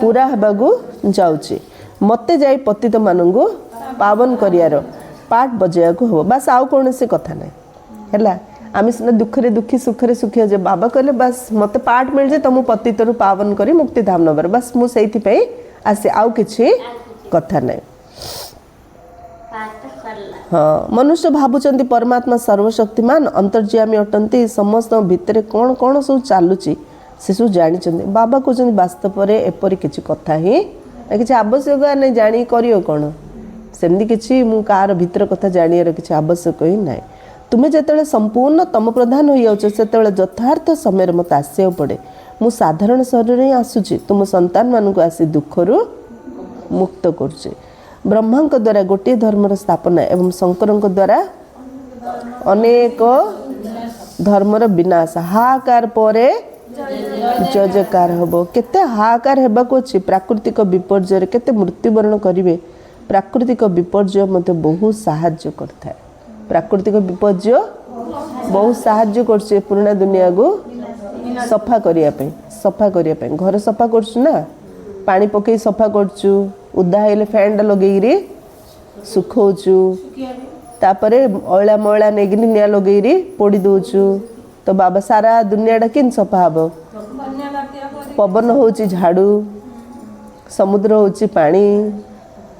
पूरा हबागु जाउची मते जाई पतित मानंगु पावन करियार पाठ बजेया को हो बस आउ कोन से कथा नै हैला आमी सिना दुखरे दुखी सुखरे सुखी जे बाबा कहले बस मते पाठ मिल जे तमु पतितरु पावन करी मुक्ति धाम नबर बस मु सेइथि पई आसे आउ किछि कथा नै हाँ मनुष्य भावुंट परमात्मा सर्वशक्तिमान अंतर्यामी अटंती समस्त भितर कौन कौन सब चलुची से सब जानी बाबा कहते वास्तव में एपरी किसी कथा ही किसी आवश्यक नहीं जानी करियो कौन सेमती किसी मु कार भीतर कथा जानियार किसी आवश्यक ही ना तुम्हें जिते संपूर्ण तम प्रधान हो जाऊँ से यथार्थ समय मत आसो पड़े मु साधारण शरीर ही आसूची तुम संतान मानक आसी दुखरु मुक्त करुचे ब्रह्मा द्वारा गोटे धर्मर स्थापना एवं शंकर द्वारा अनेक धर्मर विनाश हाहाकार परे जय जयकार हम केते हाहाकार हेबाक अछि प्राकृतिक विपर्यय केते मृत्युवरण करिवे प्राकृतिक विपर्यय मते बहुत साहाय्य करता है प्राकृतिक विपर्यय बहुत साहाय्य करछे पुराना दुनिया को सफा करिया घर सफा करछु ना पानी पकई सफा करछु उदा हेले फैन लगेगिरी सुखौछु तापरे अयला मयला नेगिनी निया लगेगिरी पोड़ी दोछु तो बाबा सारा दुनियाटा किन सफा हब पवन होची झाड़ू समुद्र होची पानी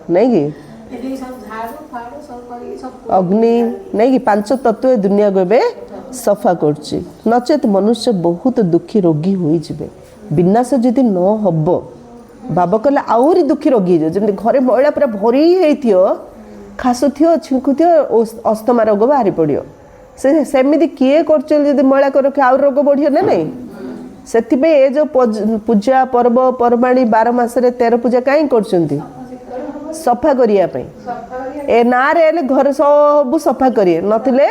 नहीं कि अग्नि नहीं कि पांच तत्व दुनिया को एबे सफा करछि नचेत मनुष्य बहुत दुखी रोगी होई जिवे विनाश जदि न हब बाबा कहले आउरी दुखी रोगी हो जमि घरे मैला पूरा भरी हेइथियो खासुथियो छिंकुथियो अस्थमा रोग बाहरी पड़ियो से सेमिति किए करचल जदि मैला कर के आउर रोग बढ़ियो ना नहीं सेथिबे ए जो पूजा पर्व परमाणी 12 मासरे 13 पूजा काई करचंती सफा करिया पई ए ना रे घर सब सफा करिए नथिले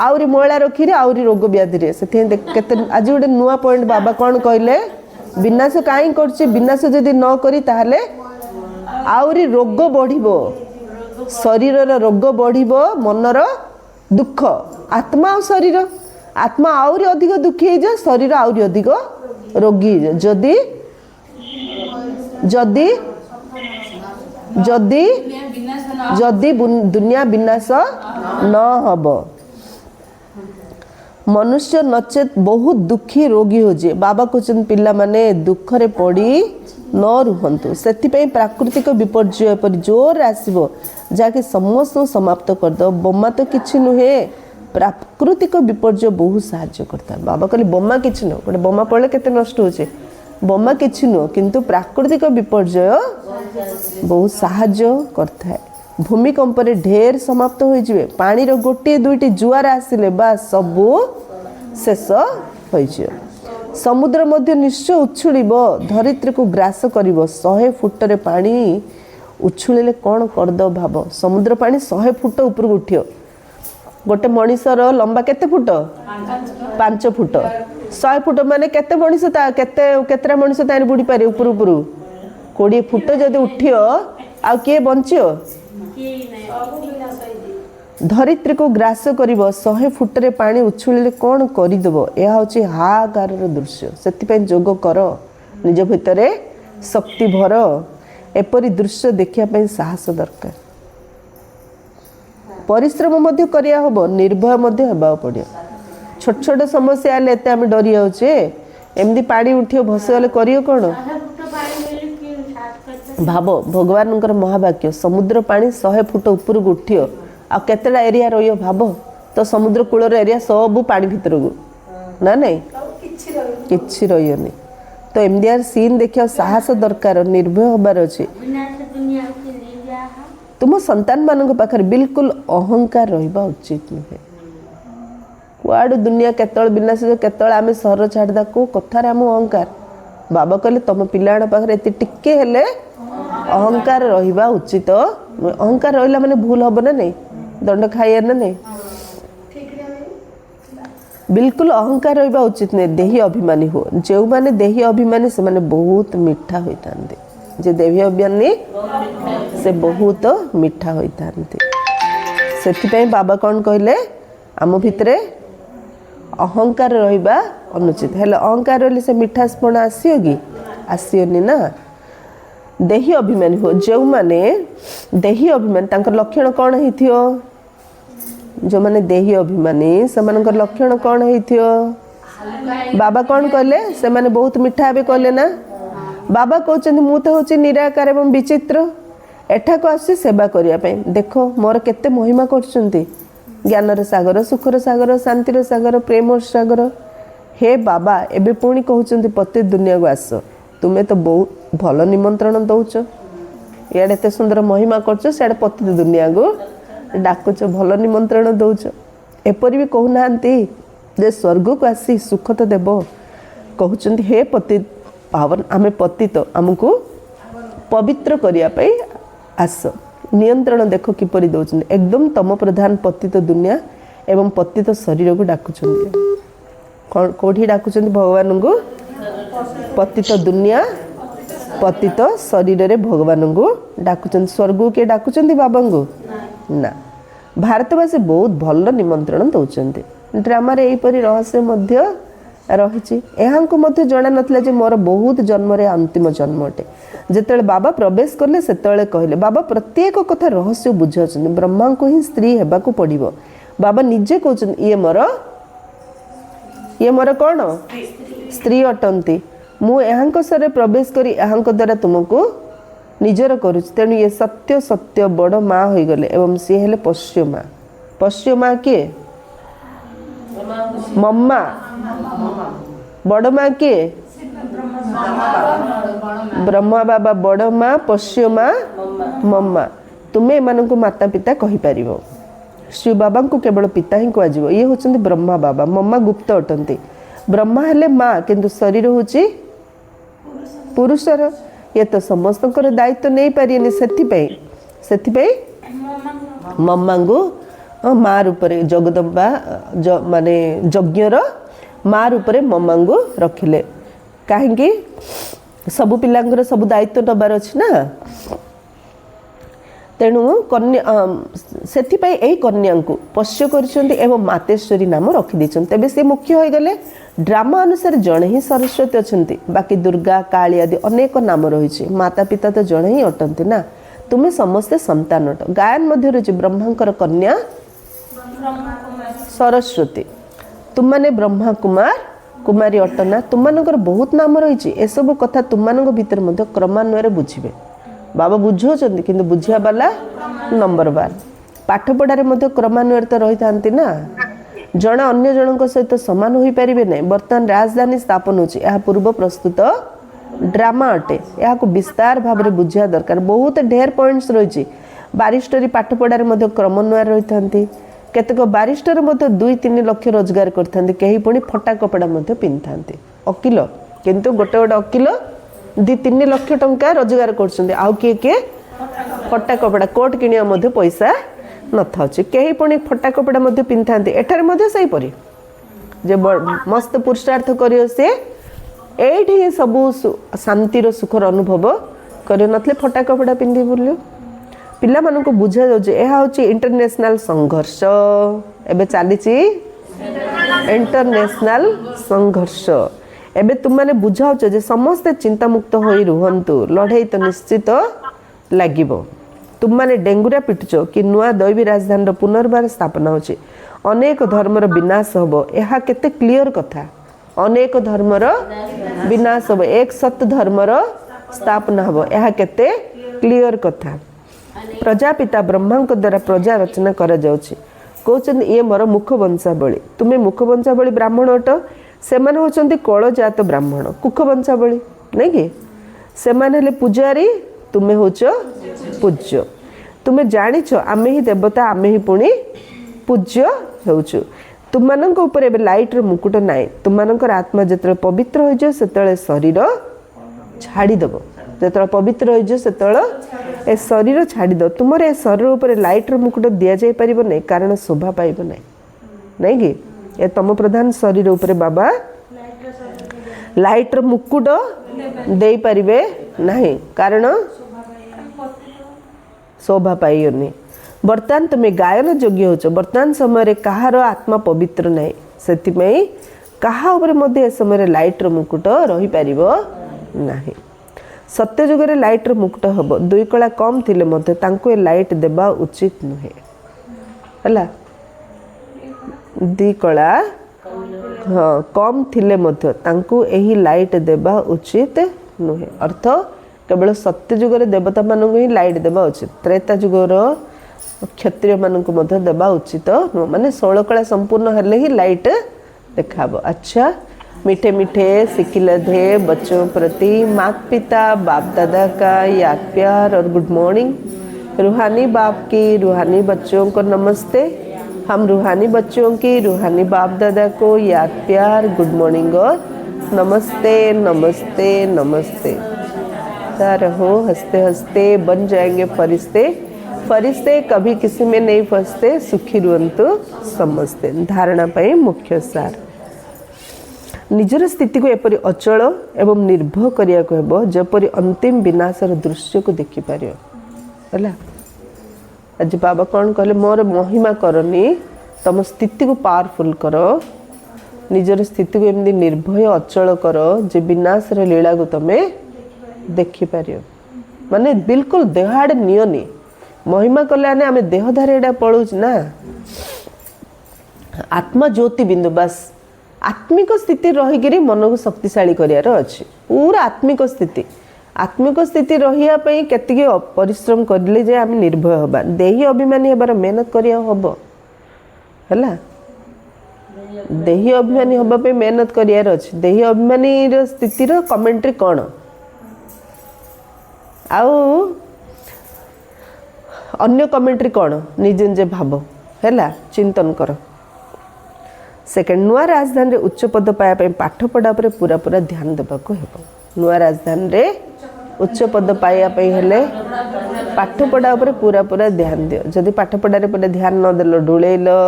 आउरी मैला रखिरे आउरी रोग व्याधि रे सेथे केते आज गोटे नुआ पॉइंट बाबा कौन कहले विनाश काई करछि विनाश जदि न करी ताहले आउरी रोग बढ़िबो शरीर रोग बढ़िबो मनर दुख आत्मा और शरीर आत्मा आउरी अधिक दुखी हो जाए शरीर आउरी अधिक रोगी हो जाए जदि जदि जदि जदि दुनिया विनाश न हब मनुष्य नचेत बहुत दुखी रोगी हो जाए बाबा कहते पिला माने दुख रे पड़ी न रुहंतु सेथिपई प्राकृतिक विपर्यय पर जोर आसीबो जाके समस्त समाप्त कर दो बोमा तो किछि नुहे प्राकृतिक विपर्यय बहुत साहाय्य करता बाबा कहले बोमा किछि न गोटे बोमा पड़े केते नष्ट होचे बोमा किछि न किंतु प्राकृतिक विपर्यय बहुत साहाय्य करता है भूमिकंप रे ढेर समाप्त हो जिवे पानी रो गोटे दुईटी जुआर आसिले बा सबु शेष हो जियो समुद्र मध्य निश्चय उछुलिबो धरित्री को ग्रास करिवो 100 फुट रे पानी उछुलिले कोन करदो भाबो समुद्र पानी 100 फुट ऊपर उठियो गोटे मनीषर लंबा केते फुट 5 फुट 100 फुट माने केते मनीष ता केतेरा मनीष तार बुडी पारे ऊपर ऊपर 20 फुट जदि उठियो आ के बंचियो धरित्री को ग्रास करिवो 100 फुट रे पानी उछुलिले कोन करिदबो एहा होची हाहाकार दृश्य सेति जोग कर निज भितरे शक्ति भर एपरी दृश्य देखिया पई साहस दरकार परिश्रम मध्य करिया होबो निर्भय मध्य हेबा पड़ियो छोट छोट समस्या आले एते हम डरी जाउचे एमदी पानी उठियो भसगले करियो कोन भाबो भगवानकर महावाक्य समुद्र पानी 100 फुट ऊपर उठियो आ केतेडा एरिया रहियो भाबो तो समुद्र कूलर एरिया सब पानी भीतर को ना नहीं किछि रहियोनी तो एमडीआर सीन देखियो साहस दरकार निर्भय होबार अछि तुम संतान मानक पाखर बिल्कुल अहंकार रहिबा उचित नुहे कुआडू दुनिया केतळ विनाश केतळ आमे सहर छाडदा को कथार आम अहंकार बाबा कहले तुम पिलाण पाखर एति टिके हेले अहंकार रहिबा उचित अहंकार रहिला माने भूल हबो ना नहीं दंड खाइया ना नहीं बिल्कुल अहंकार रहिबा उचित नहीं देही अभिमानी हो जो माने देही अभिमानी से माने बहुत मीठा होइतांदे जे देही अभिमानी से बहुत मीठा होइतांदे सेति पई बाबा कोन कहले आम भितरे अहंकार रहिबा अनुचित हेले अहंकार रहले से मिठासपण आसियो कि आसियोनी ना देही अभिमानी हो जो माने देही अभिमानी तांकर लक्षण कौन हेथियो जो माने देही अभिमानी से मानकर लक्षण कौन हेथियो बाबा कौन कहले से माने बहुत मिठा बे कहले ना बाबा कहउछन मु तो होची निराकार एवं विचित्र एठा को आसी सेवा करिया पे देखो मोर केते महिमा करछंती ज्ञानर सागर सुखर सागर शांतिर सागर प्रेमर सागर हे बाबा एबे पुणी कहउछंती प्रति दुनिया को आस तुमे तो बहुत भल निमंत्रण दौच इे एत सुंदर महिमा करछ सियाड़े पति दुनिया को डाकुच भल निमंत्रण दौच एपरी भी कहूना जे स्वर्ग को आसी सुख तो देव कहते हे पति पावन आमे पति तो आमको पवित्र करिया पई आस नियंत्रण देख किपरि दउछन एकदम तम प्रधान पतित दुनिया एवं पतित शरीर को डाकुछन कोठी डाकुछन भगवान को पतित दुनिया पतित शरीर रे भगवान को डाकुछन स्वर्ग के डाकुछन बाबा को ना भारतवासी बहुत भल निमंत्रण दउछन ड्रामा रे एपरि रहस्य मध्य रही यहाँ मध्य जना नथिला जे मोर बहुत जन्म रे अंतिम जन्म अटे जेतेले बाबा प्रवेश करले सेतेले कहले बाबा प्रत्येक कथा रहस्य बुझाछन ब्रह्मा को ही स्त्री हेबा को पड़िबो बाबा निजे कहछन ये मोर कौन स्त्री अटंती मु यहाँ सरे प्रवेश करी यहाँ द्वारा तुमको निजर करुच तेणु ये सत्य सत्य बड़ माँ हो गले एवं सी हेले पश्य माँ किए मम्मा बड़ माँ किए ब्रह्मा बाबा बड़ माँ पश्य माँ मम्मा तुम्हें एमान को माता पिता कहि परिबो श्री बाबा को केवल पिता ही कह ये होचंदी ब्रह्मा बाबा मम्मा गुप्त अटंती ब्रह्मा हेले माँ किंतु शरीर होची पुरुषर ये तो समस्त दायित्व नहीं पारिनी से मम्मा को माँ रूप जगदम्बा माने यज्ञर माँ रूप मम्मा को रखिले कहीं सबु पिलांगर सब दायित्व नबार अछि ना तेणु कन्या से कन्या को पश्य कर मातेश्वरी नाम रखिदे तेबे से मुख्य हो गले ड्रामा अनुसार जड़े ही सरस्वती अच्छा बाकी दुर्गा काली आदि अनेक नाम रही माता पिता तो जड़े ही अटंती ना तुम्हें समस्ते संतान अट गायन मध्य रही ब्रह्मांकर कन्या सरस्वती तुम माने ब्रह्मा कुमार कुमारी अटना तुम मानकर बहुत नाम रही एसबू कथा तुम मान भीतर मध्य क्रमान्वय बुझे बाबा बुझाऊँ कि बुझा वाला नंबर 1 पाठ पढ़ारे मध्य क्रमान्वय तो रही था ना जड़े अन्य जन सहित सामान हो पारे ना बर्तमान राजधानी स्थापन हो पूर्व प्रस्तुत ड्रामा अटे यहाँ विस्तार भाव में बुझा दरकार बहुत ढेर पॉइंट्स रही बारिस्टरी पाठ पढ़ारे मध्य क्रमान्वय रही था केतक बारिस्टर 2-3 लाख रोजगार करते कहीं पुणी फटा कपड़ा पिंधि था वकिल किंतु गोटे गोटे वकिल 2-3 लाख टंका रोजगार कर फटा कपड़ा कोट किनिया पैसा न था कहीं पुणी फटा कपड़ा पिंधि था एठार सहीपरी जे मस्त पुरुषार्थ कर सी ये सबू शांतिर सुखर अनुभव कर नथले फटा कपड़ा पिंधि बुलियो पिला मानन को बुझा जाउचे एहा होची इंटरनेशनल संघर्ष एबे चली इंटरनेशनल संघर्ष एबे तुम माने बुझाउच जे समस्त चिंता मुक्त होई रुहंतु लड़ाई तो निश्चित लागिबो तुम माने डेंगुरा पिटुच कि नुआ दैवी राजधानी पुनर्बार स्थापना होची अनेक धर्मर विनाश होबो एहा केते क्लियर कथा अनेक धर्मर विनाश होबो एक सत धर्मर स्थापना होबो एहा केते क्लियर कथा प्रजापिता ब्रह्मा द्वारा प्रजा रचना करा जाउची कहउछन ये मोर मुख वंशावली तुम्हें मुख वंशावली ब्राह्मण अट से माने होचंती कळजात ब्राह्मण कुख वंशावली नहीं कि से माने हेले पूजारी तुम्हें होच पूज्य तुम्हें जानिछ आमे ही देवता आमे ही पुणी पूज्य हेउछु तुम मानक ऊपर एबे लाइट रो मुकुट नाई तुम मानकर आत्मा जतरे पवित्र होई जे सेतळे शरीर छाड़ी दबो जतरे पवित्र होई जे सेतळे ए शरीर छाड़ी दो तुमर ए शरीर ऊपर लाइट रो मुकुट दिया जाय परिबो नै कारण शोभा पाइबो नै नहीं कि ए तम प्रधान शरीर ऊपर बाबा लाइट रो मुकुट देई परिबे नहीं कारण शोभा पाइयोनी बर्तमान तुम्हें गायन योग्य होच बर्तमान समय कहार आत्मा पवित्र नहीं से कहा ऊपर समय लाइट रो मुकुट रही पारिबो नहीं सत्य जुगरे लाइट रो मुकुट हम 2 कला कम थिले मध्य तांको ए लाइट देबा उचित नुहे हला 2 कला हाँ कम थिले मध्य तांको एही लाइट देबा उचित नुहे अर्थ केवल सत्य जुगरे देवता मानक ही लाइट देबा उचित त्रेता जुगर क्षत्रिय मानक मध्य देबा उचित माने 16 कला संपूर्ण हेले ही लाइट देखाबो अच्छा मीठे मीठे सिकिलधे बच्चों प्रति माता पिता बाप दादा का याद प्यार और गुड मॉर्निंग रूहानी बाप की रूहानी बच्चों को नमस्ते हम रूहानी बच्चों की रूहानी बाप दादा को याद प्यार गुड मॉर्निंग और नमस्ते नमस्ते नमस्ते गाता रहो हंसते हंसते बन जाएंगे फरिश्ते, फरिश्ते कभी किसी में नहीं फंसते, सुखी रुहंतु समझते। धारणा पाई मुख्य सार निजर स्थिति को एपरी अचल एवं निर्भर करिया को हेबो जपरी अंतिम विनाशर दृश्य को देखि पारियो हैला। आज बाबा कौन कहले मोर महिमा करनी तुम स्थिति को पावरफुल करो, निजर स्थिति को एमती निर्भय अचल करो जे विनाश लीला को तुमे देखिपार माने बिल्कुल देहाड़े नियनी महिमा कले आम देहधारी एटा पड़ूच ना आत्मा ज्योति बिंदु बस आत्मिक स्थिति रहीकि मन को शक्तिशाली करार अच्छे पूरा आत्मिक स्थिति रही केतिकी परिश्रम करले जे आम निर्भय हबा देही अभिमानी हबार मेहनत करिया हबो हैला। देही अभिमानी हबा पे मेहनत करियार अच्छे। देही अभिमानी स्थितिर कमेंट्री कौन आउ अन्य कमेंट्री कौन निजे निजे भाव हैला चिंतन कर। सेकेंड नुआ राजधानी रे उच्च पद पाया पाठ पढ़ा पर पूरा पूरा ध्यान देवा को हेबो। नुआ राजधानी रे उच्च पद पाया हेले पाठ पढ़ा पर पूरा पूरा ध्यान दियो। जदि पाठ पढ़ा रे पूरा ध्यान न देलो ढुलेइलो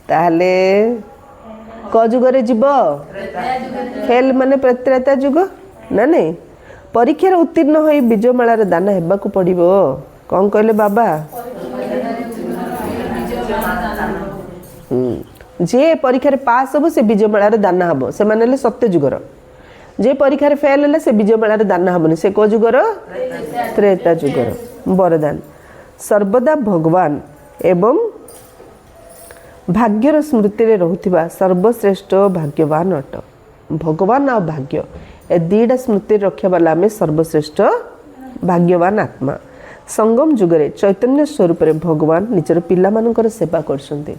ताहले क जुगरे जीव फेल माने प्रत्रेता जुग ना नहीं परीक्षार उत्तीर्ण होई बीजमाଳାର दान हेबाकू पड़िबो। कौन कहले बाबा जे परीक्षा पास हम से बीजमाଳାର दान हम से माने सत्य जुगर जे परीक्षा फेल है से बीजमाଳାର दान हमनी से को जुगर त्रेता जुगर। वरदान सर्वदा भगवान एवं भाग्यर स्मृति रे रहुथिबा सर्वश्रेष्ठ भाग्यवान अट। भगवान आ भाग्य ए दीटा स्मृति रक्षा वाला आम सर्वश्रेष्ठ भाग्यवान आत्मा। संगम जुगरे चैतन्य स्वरूप रे भगवान निजर पिला मानकर सेवा करछन्ते।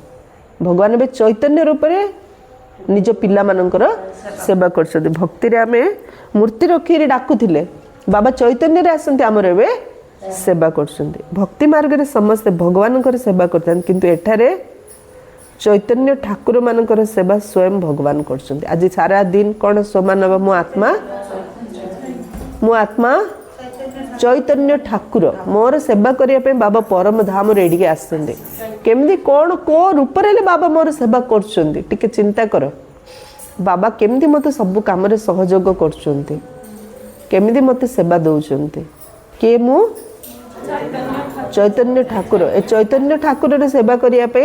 भगवान बे चैतन्य रूप रे निज पिला मानकर सेवा करछन्ते। भक्ति रे आमे मूर्ति रखी डाकुथिले बाबा चैतन्य रे आसन्ते हमर एबे सेवा करछन्ते। भक्ति मार्ग रे समस्त भगवानकर सेवा करथन किंतु एठारे चैतन्य ठाकुर मानकर सेवा स्वयं भगवान करछन्ते। आज सारा दिन कौन समान हबा मो आत्मा चैतन्य ठाकुर मोर सेवा करिया पे बाबा परम धाम रेडी आसछन्ते। केमदी कौन को रूप रे बाबा मोर सेवा करछन्ते टिके चिंता कर। बाबा केमदी मते सब काम रे सहयोग करछन्ते केमदी मते सेवा दउछन्ते के मु चैतन्य ठाकुर ए चैतन्य ठाकुर रे सेवा करिया पे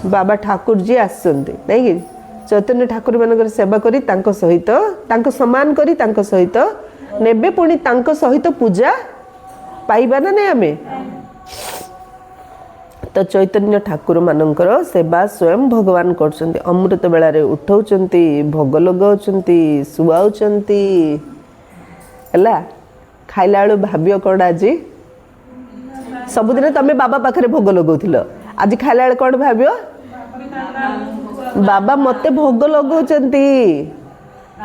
बाबा ठाकुर जी आसछन्ते नहीं कि चैतन्य ठाकुर मानकर सेवा करी तांको सहित तांको सम्मान करी तांको सहित नेबे पुणी तांको सहित पूजा पाइबा ना नहीं आमे। तो चैतन्य ठाकुर मानकर सेवा स्वयं भगवान करछन्ते। अमृत बेला रे उठौछन्ती भोग लगाउछन्ती सुआउछन्ती हैला। खाइला बेलू भाबियो कौन आज सबुदिन तमें बाबा पाखरे भोग लगौथिल आज खाइला बेले कौन भाबियो बाबा मते भोग लगौछन्ती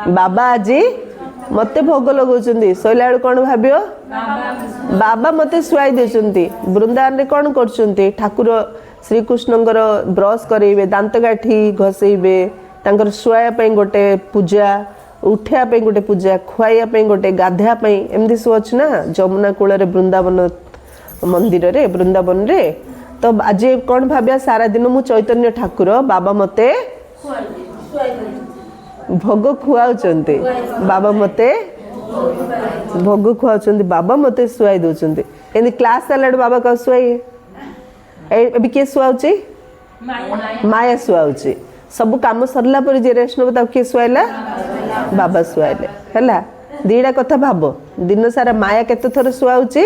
बाबा आज मते भोग लगौछन्ती। सोइला बेले कौन भाबियो बाबा मते सुआई देछन्ती। वृंदावन रे कौन करछन्ती ठाकुर श्री कृष्णंकर ब्रश करेइबे दांत काठी घसेइबे तांकर सुआया पई गोटे पूजा उठिया पे गोटे पूजा खुआइया पे गोटे गाधा पे एमती सब अच्छे ना जमुना कूल वृंदावन मंदिर रे वृंदावन रे। तो आज कौन भाविया सारा दिन मु चैतन्य ठाकुर बाबा मते भोग खुआउचन्ते बाबा मते भोग खुआउचन्ते बाबा मते सुआई दउचन्ते। एंदी क्लास सालाड बाबा का सुआई एबी के सुआउची माया सुआउची। सब काम सरला पर जे रेस्ट नब ता के सुआइला बाबा सुआइले हैला। दीटा कथा भाव दिन सारा माया केते थर सुआउची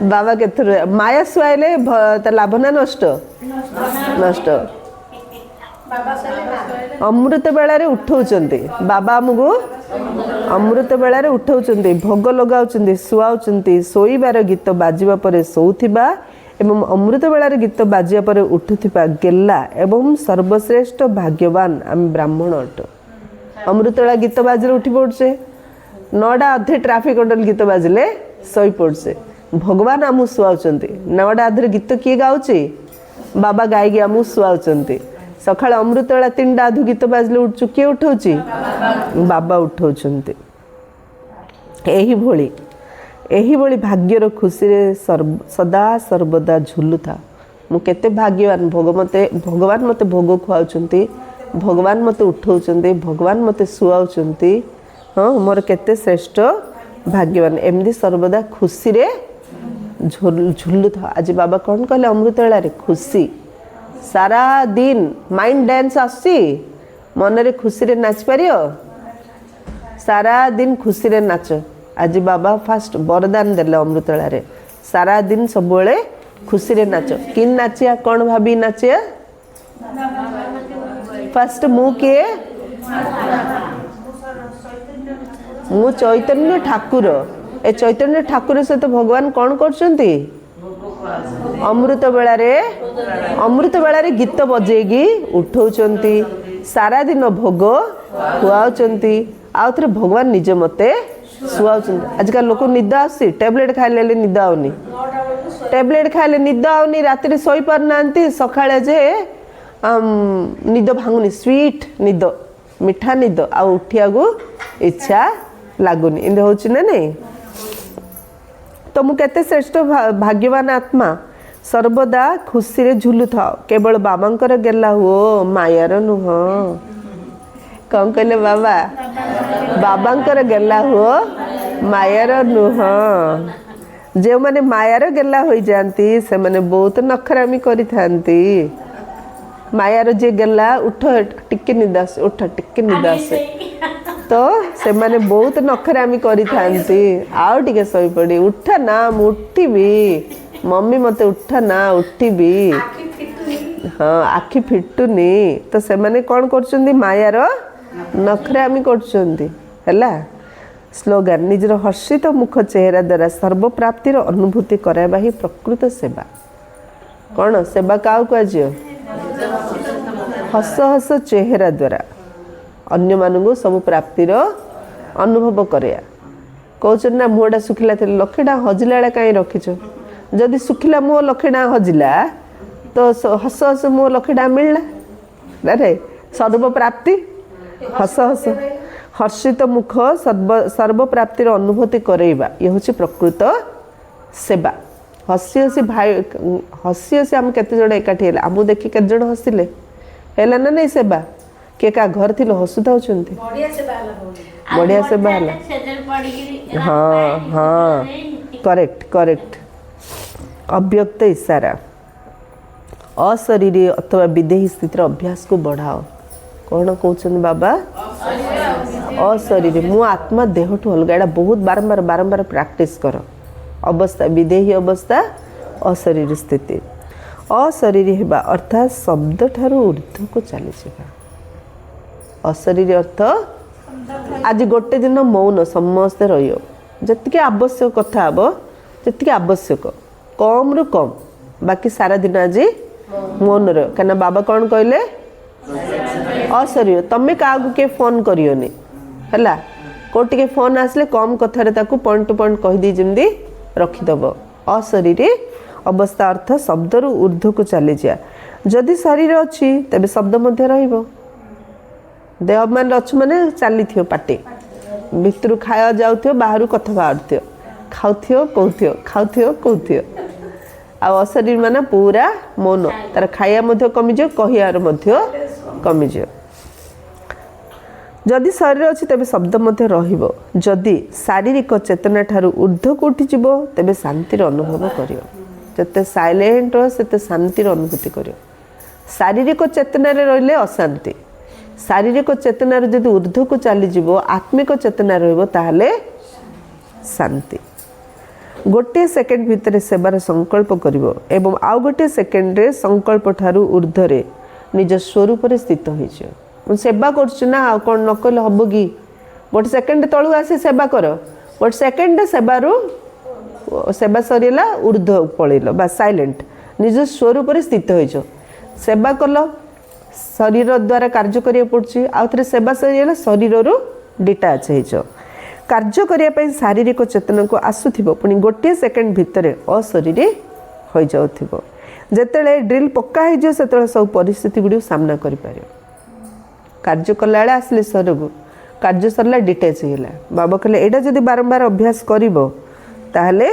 बाबा केते थर माया सुआइले त लाभ ना नष्ट नष्ट। अमृत बेला रे उठौचन्ते बाबा हमकु अमृत बेला रे उठौचन्ते भोग लगाउचन्ते सुआउचन्ते सोईबार गीत बाजिबा परे सोउथिबा एवं अमृत बेलार गीत बाजिया पर उठुथिबा गेला एवं सर्वश्रेष्ठ भाग्यवान आम ब्राह्मण अट। अमृत बेला गीत बाजिले उठी पड़छे 9टा अधे ट्राफिक कंट्रोल गीत बाजिले सोई पड़छे। भगवान आमु सुआउचन्ते 9टा अधे गीत किए गाउची बाबा गाई आमु सुआउचन्ते। सकाळ अमृत बेला 3टा अधु गीत बाजिले उठछु किए उठौची बाबा उठौचन्ते एही भाग्यर खुशी रे सदा सर्वदा झुलुथा। मु केते भाग्यवान, भगवान मते भोग खुआउचंती, भगवान मते उठाउचंती, भगवान मते सुआउचंती। हाँ मोर केते श्रेष्ठ भाग्यवान, एमदी सर्वदा खुशी रे झुलुथा। आज बाबा कौन कहले अमृतवेला रे? खुशी। सारा दिन माइंड डांस आसी, मन रे खुशी रे नाच पारियो, सारा दिन खुशी रे नाच। आज बाबा फास्ट वरदान देले अमृतवेला रे, सारा दिन सब खुशी रे नाच। कि नाचिया, कौन भाभी नाचिया? फास्ट मु किए? मु चैतन्य ठाकुर। ए चैतन्य ठाकुर सहित भगवान कौन करछंती? अमृत बेला रे गीत बजेगी उठौचंती, सारा दिन भोग खुआउचंती, आउ थरे भगवान निज मते सुआउचंती। आजकल लोक निद आसी, टैबलेट खाइले निद आउनी, टैबलेट खाइले निद आउनी, राति सोई पार नांती, सकाळे जे निद भांगुनी, स्वीट निद, मिठा निद, आ उठिया को इच्छा लागुनी। इन्दे होची ना नहीं? तो मु केते श्रेष्ठ भाग्यवान आत्मा, सर्वदा खुशी रे झुलु थाओ। केवल बाबांकर गेला हो, मायार नुह। कौन कहले बाबा? बाबांकर गेला हो, मायार नुह। जे माने मायार गेला हो जाती से माने बहुत नखरामी करी थांती। मायार जे गेला, उठ टिके निदास, उठ टिके निदास, तो से माने बहुत नखरामी करी थांती। आउ टिके सोई पड़ी, उठ ना मु उठिबी, मम्मी मते उठ ना उठिबी। हाँ आखि फिटुनी, तो से माने कौन करछंती? मायार नखरामी करछंती। हैला स्लोगान, निजर हर्षित मुख चेहरा द्वारा सर्व प्राप्तिर अनुभूति कराइबा ही प्रकृत सेवा। कौन सेवा काउ कहजियो? हस हस चेहरा द्वारा अन्य मानू सब प्राप्तिर अनुभव कराया। कहते ना मुहटा सुखिला थे, लक्षेटा हजिला कहीं रखीच? जदि सुखिला मुह लक्षेटा हजिला तो हस हस मुह लक्षेटा मिलला रे, सर्व प्राप्ति हस हस हर्षित मुख सर्व प्राप्तिर अनुभूति कराइबा, ये हूँ प्रकृत सेवा। हसी हसी भाई हसी हसी आम केते जण एकाठी हेला, आमु देखि केते जण हसिले, हेला ना नहीं सेवा? के का घर थिलो हसुता होचंती, बढ़िया सेवा हला। हाँ हाँ करेक्ट करेक्ट। अव्यक्त इशारा, अशरीरी अथवा विदेही स्थितिर अभ्यास को बढ़ाओ। कौन कहते बाबा? अशरीरी, मु आत्मा देह ठू अलग, एटा बहुत बारंबार बारंबार प्रैक्टिस कर। अवस्था विदेही अवस्था, अशरीरी स्थिति। अशरीरी हेबा अर्थात शब्द ठारू ऊर्ध्व को चली जावा। अशरीरी अर्थ आज गोटे दिन मौन समस्ते रहियो, जतिके आवश्यक कथा हबो, जतिके आवश्यक कम रु कम, बाकी सारा दिन आज मौन रह। कहना बाबा कौन कहले? अशरीर। तमें क्या के फोन करियोनी हैला, कोटी के फोन आसले कम कथार ताकू पॉइंट टू पॉइंट कह दी जमदी रखिदब। अशरीरी अवस्था अर्थ शब्द रु ऊर्ध्व को चली जा। जदि शरीर अच्छी तेबे शब्द मध्य रहिबो। देह मान अच्छ माने चली थियो, पाटे भितर खाया जाउथियो, बाहर कथा बाहरथियो, खाउथियो कहथियो, खाउथियो कहथियो। आ अशरीर माने पूरा मौन, तार खाया मध्य कमिजो, कहियार मध्य कमिजो। जदि शरीर अच्छी तेबे शब्द मध्य रहिबो। जदि शारीरिक चेतना ठारू ऊर्ध्व को उठी जिवो तेबे शांतिर अनुभव करियो। जते साइलेंट रह सेते शांतिर अनुभूति करियो। शारीरिक चेतना रे रहिले अशांति, शारीरिक चेतना रे जदि ऊर्ध्व को चली जिवो, आत्मिक चेतना रहइबो ताहले शांति। गोटे सेकेंड भितर सेवार संकल्प करिवो एवं आउ गोटे सेकेंड रे संकल्प ठारू ऊर्ध्व रे निज स्वरूप रे स्थित होइछ। मु सेवा करछु ना, आ कोन न कले हबो की? गोटे सेकेंड तळु आसी सेवा कर, गोटे सेकेंड सेवारू सेवा सरीला ऊर्ध्व पळेलो बा साइलेंट निज स्वरूप रे स्थित होइछ। सेवा कल शरीर द्वारा कार्य करिया पड़छि, आ थरे सेवा सरीला शरीर रु डिटाच होइछ। कार्य करिया शारीरिक चेतना को आसुथिबो, पुणी गोटे सेकेंड भितर अशरीरी हो जाउथिबो। जेतेले ड्रिल पक्का हो सेतेले सब परिस्थिति गुडी सामना करि पारियो। कार्य कला आसले शरीर को कार्य सरला डिटेच होगा बाबा कहले एटा जदि बारंबार अभ्यास करिवो ताहले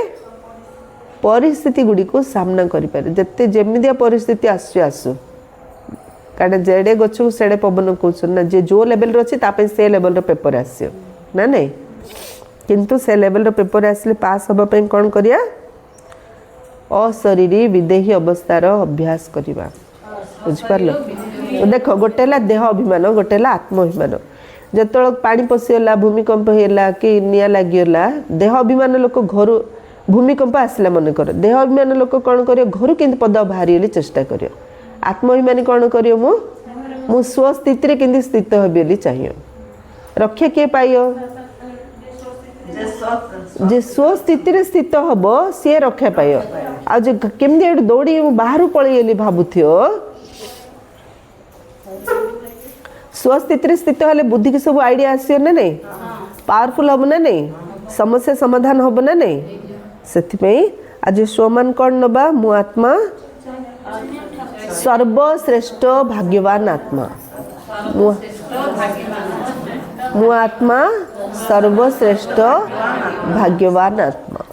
परिस्थिति गुडी को सामना करि पारे जत्ते जेमिदिया परिस्थिति आसु आसु कारण जेडे गछु सेडे पवन कहउछन ना जे जो लेवल रो अछि तापे से लेवल रो पेपर आसियो ना नहीं किंतु से लेवल रो पेपर आसले पास होबा पई कोन करिया अशरीरी विदेही अवस्थार अभ्यास करिबा बुझ पारलो देखो गोटेला देह अभिमान गोटेला आत्म अभिमान जतल पानी पशिगला भूमिकंप होला कि निया लागिगला देह अभिमान लोक घर भूमिकंप आसला मन कर देह अभिमान लोक कौन कर घर के पद बाहरी चेष्टा कर आत्माभिमानी कौन कर मु स्वस्थिति के स्थित हेबी चाहिए रक्षा किए पाइ जे स्वस्थिति स्थित हम सी रक्षा पाइ आमि दौड़ी बाहर पलैली भावुथियो स्वस्थिति स्थित हेले बुद्धि की सब आइडिया आसियो ना नहीं पावरफुल हम ना नहीं समस्या समाधान हम ना नहीं से आज स्वमान कौन नबा मु आत्मा सर्वश्रेष्ठ भाग्यवान आत्मा मु आत्मा सर्वश्रेष्ठ भाग्यवान आत्मा।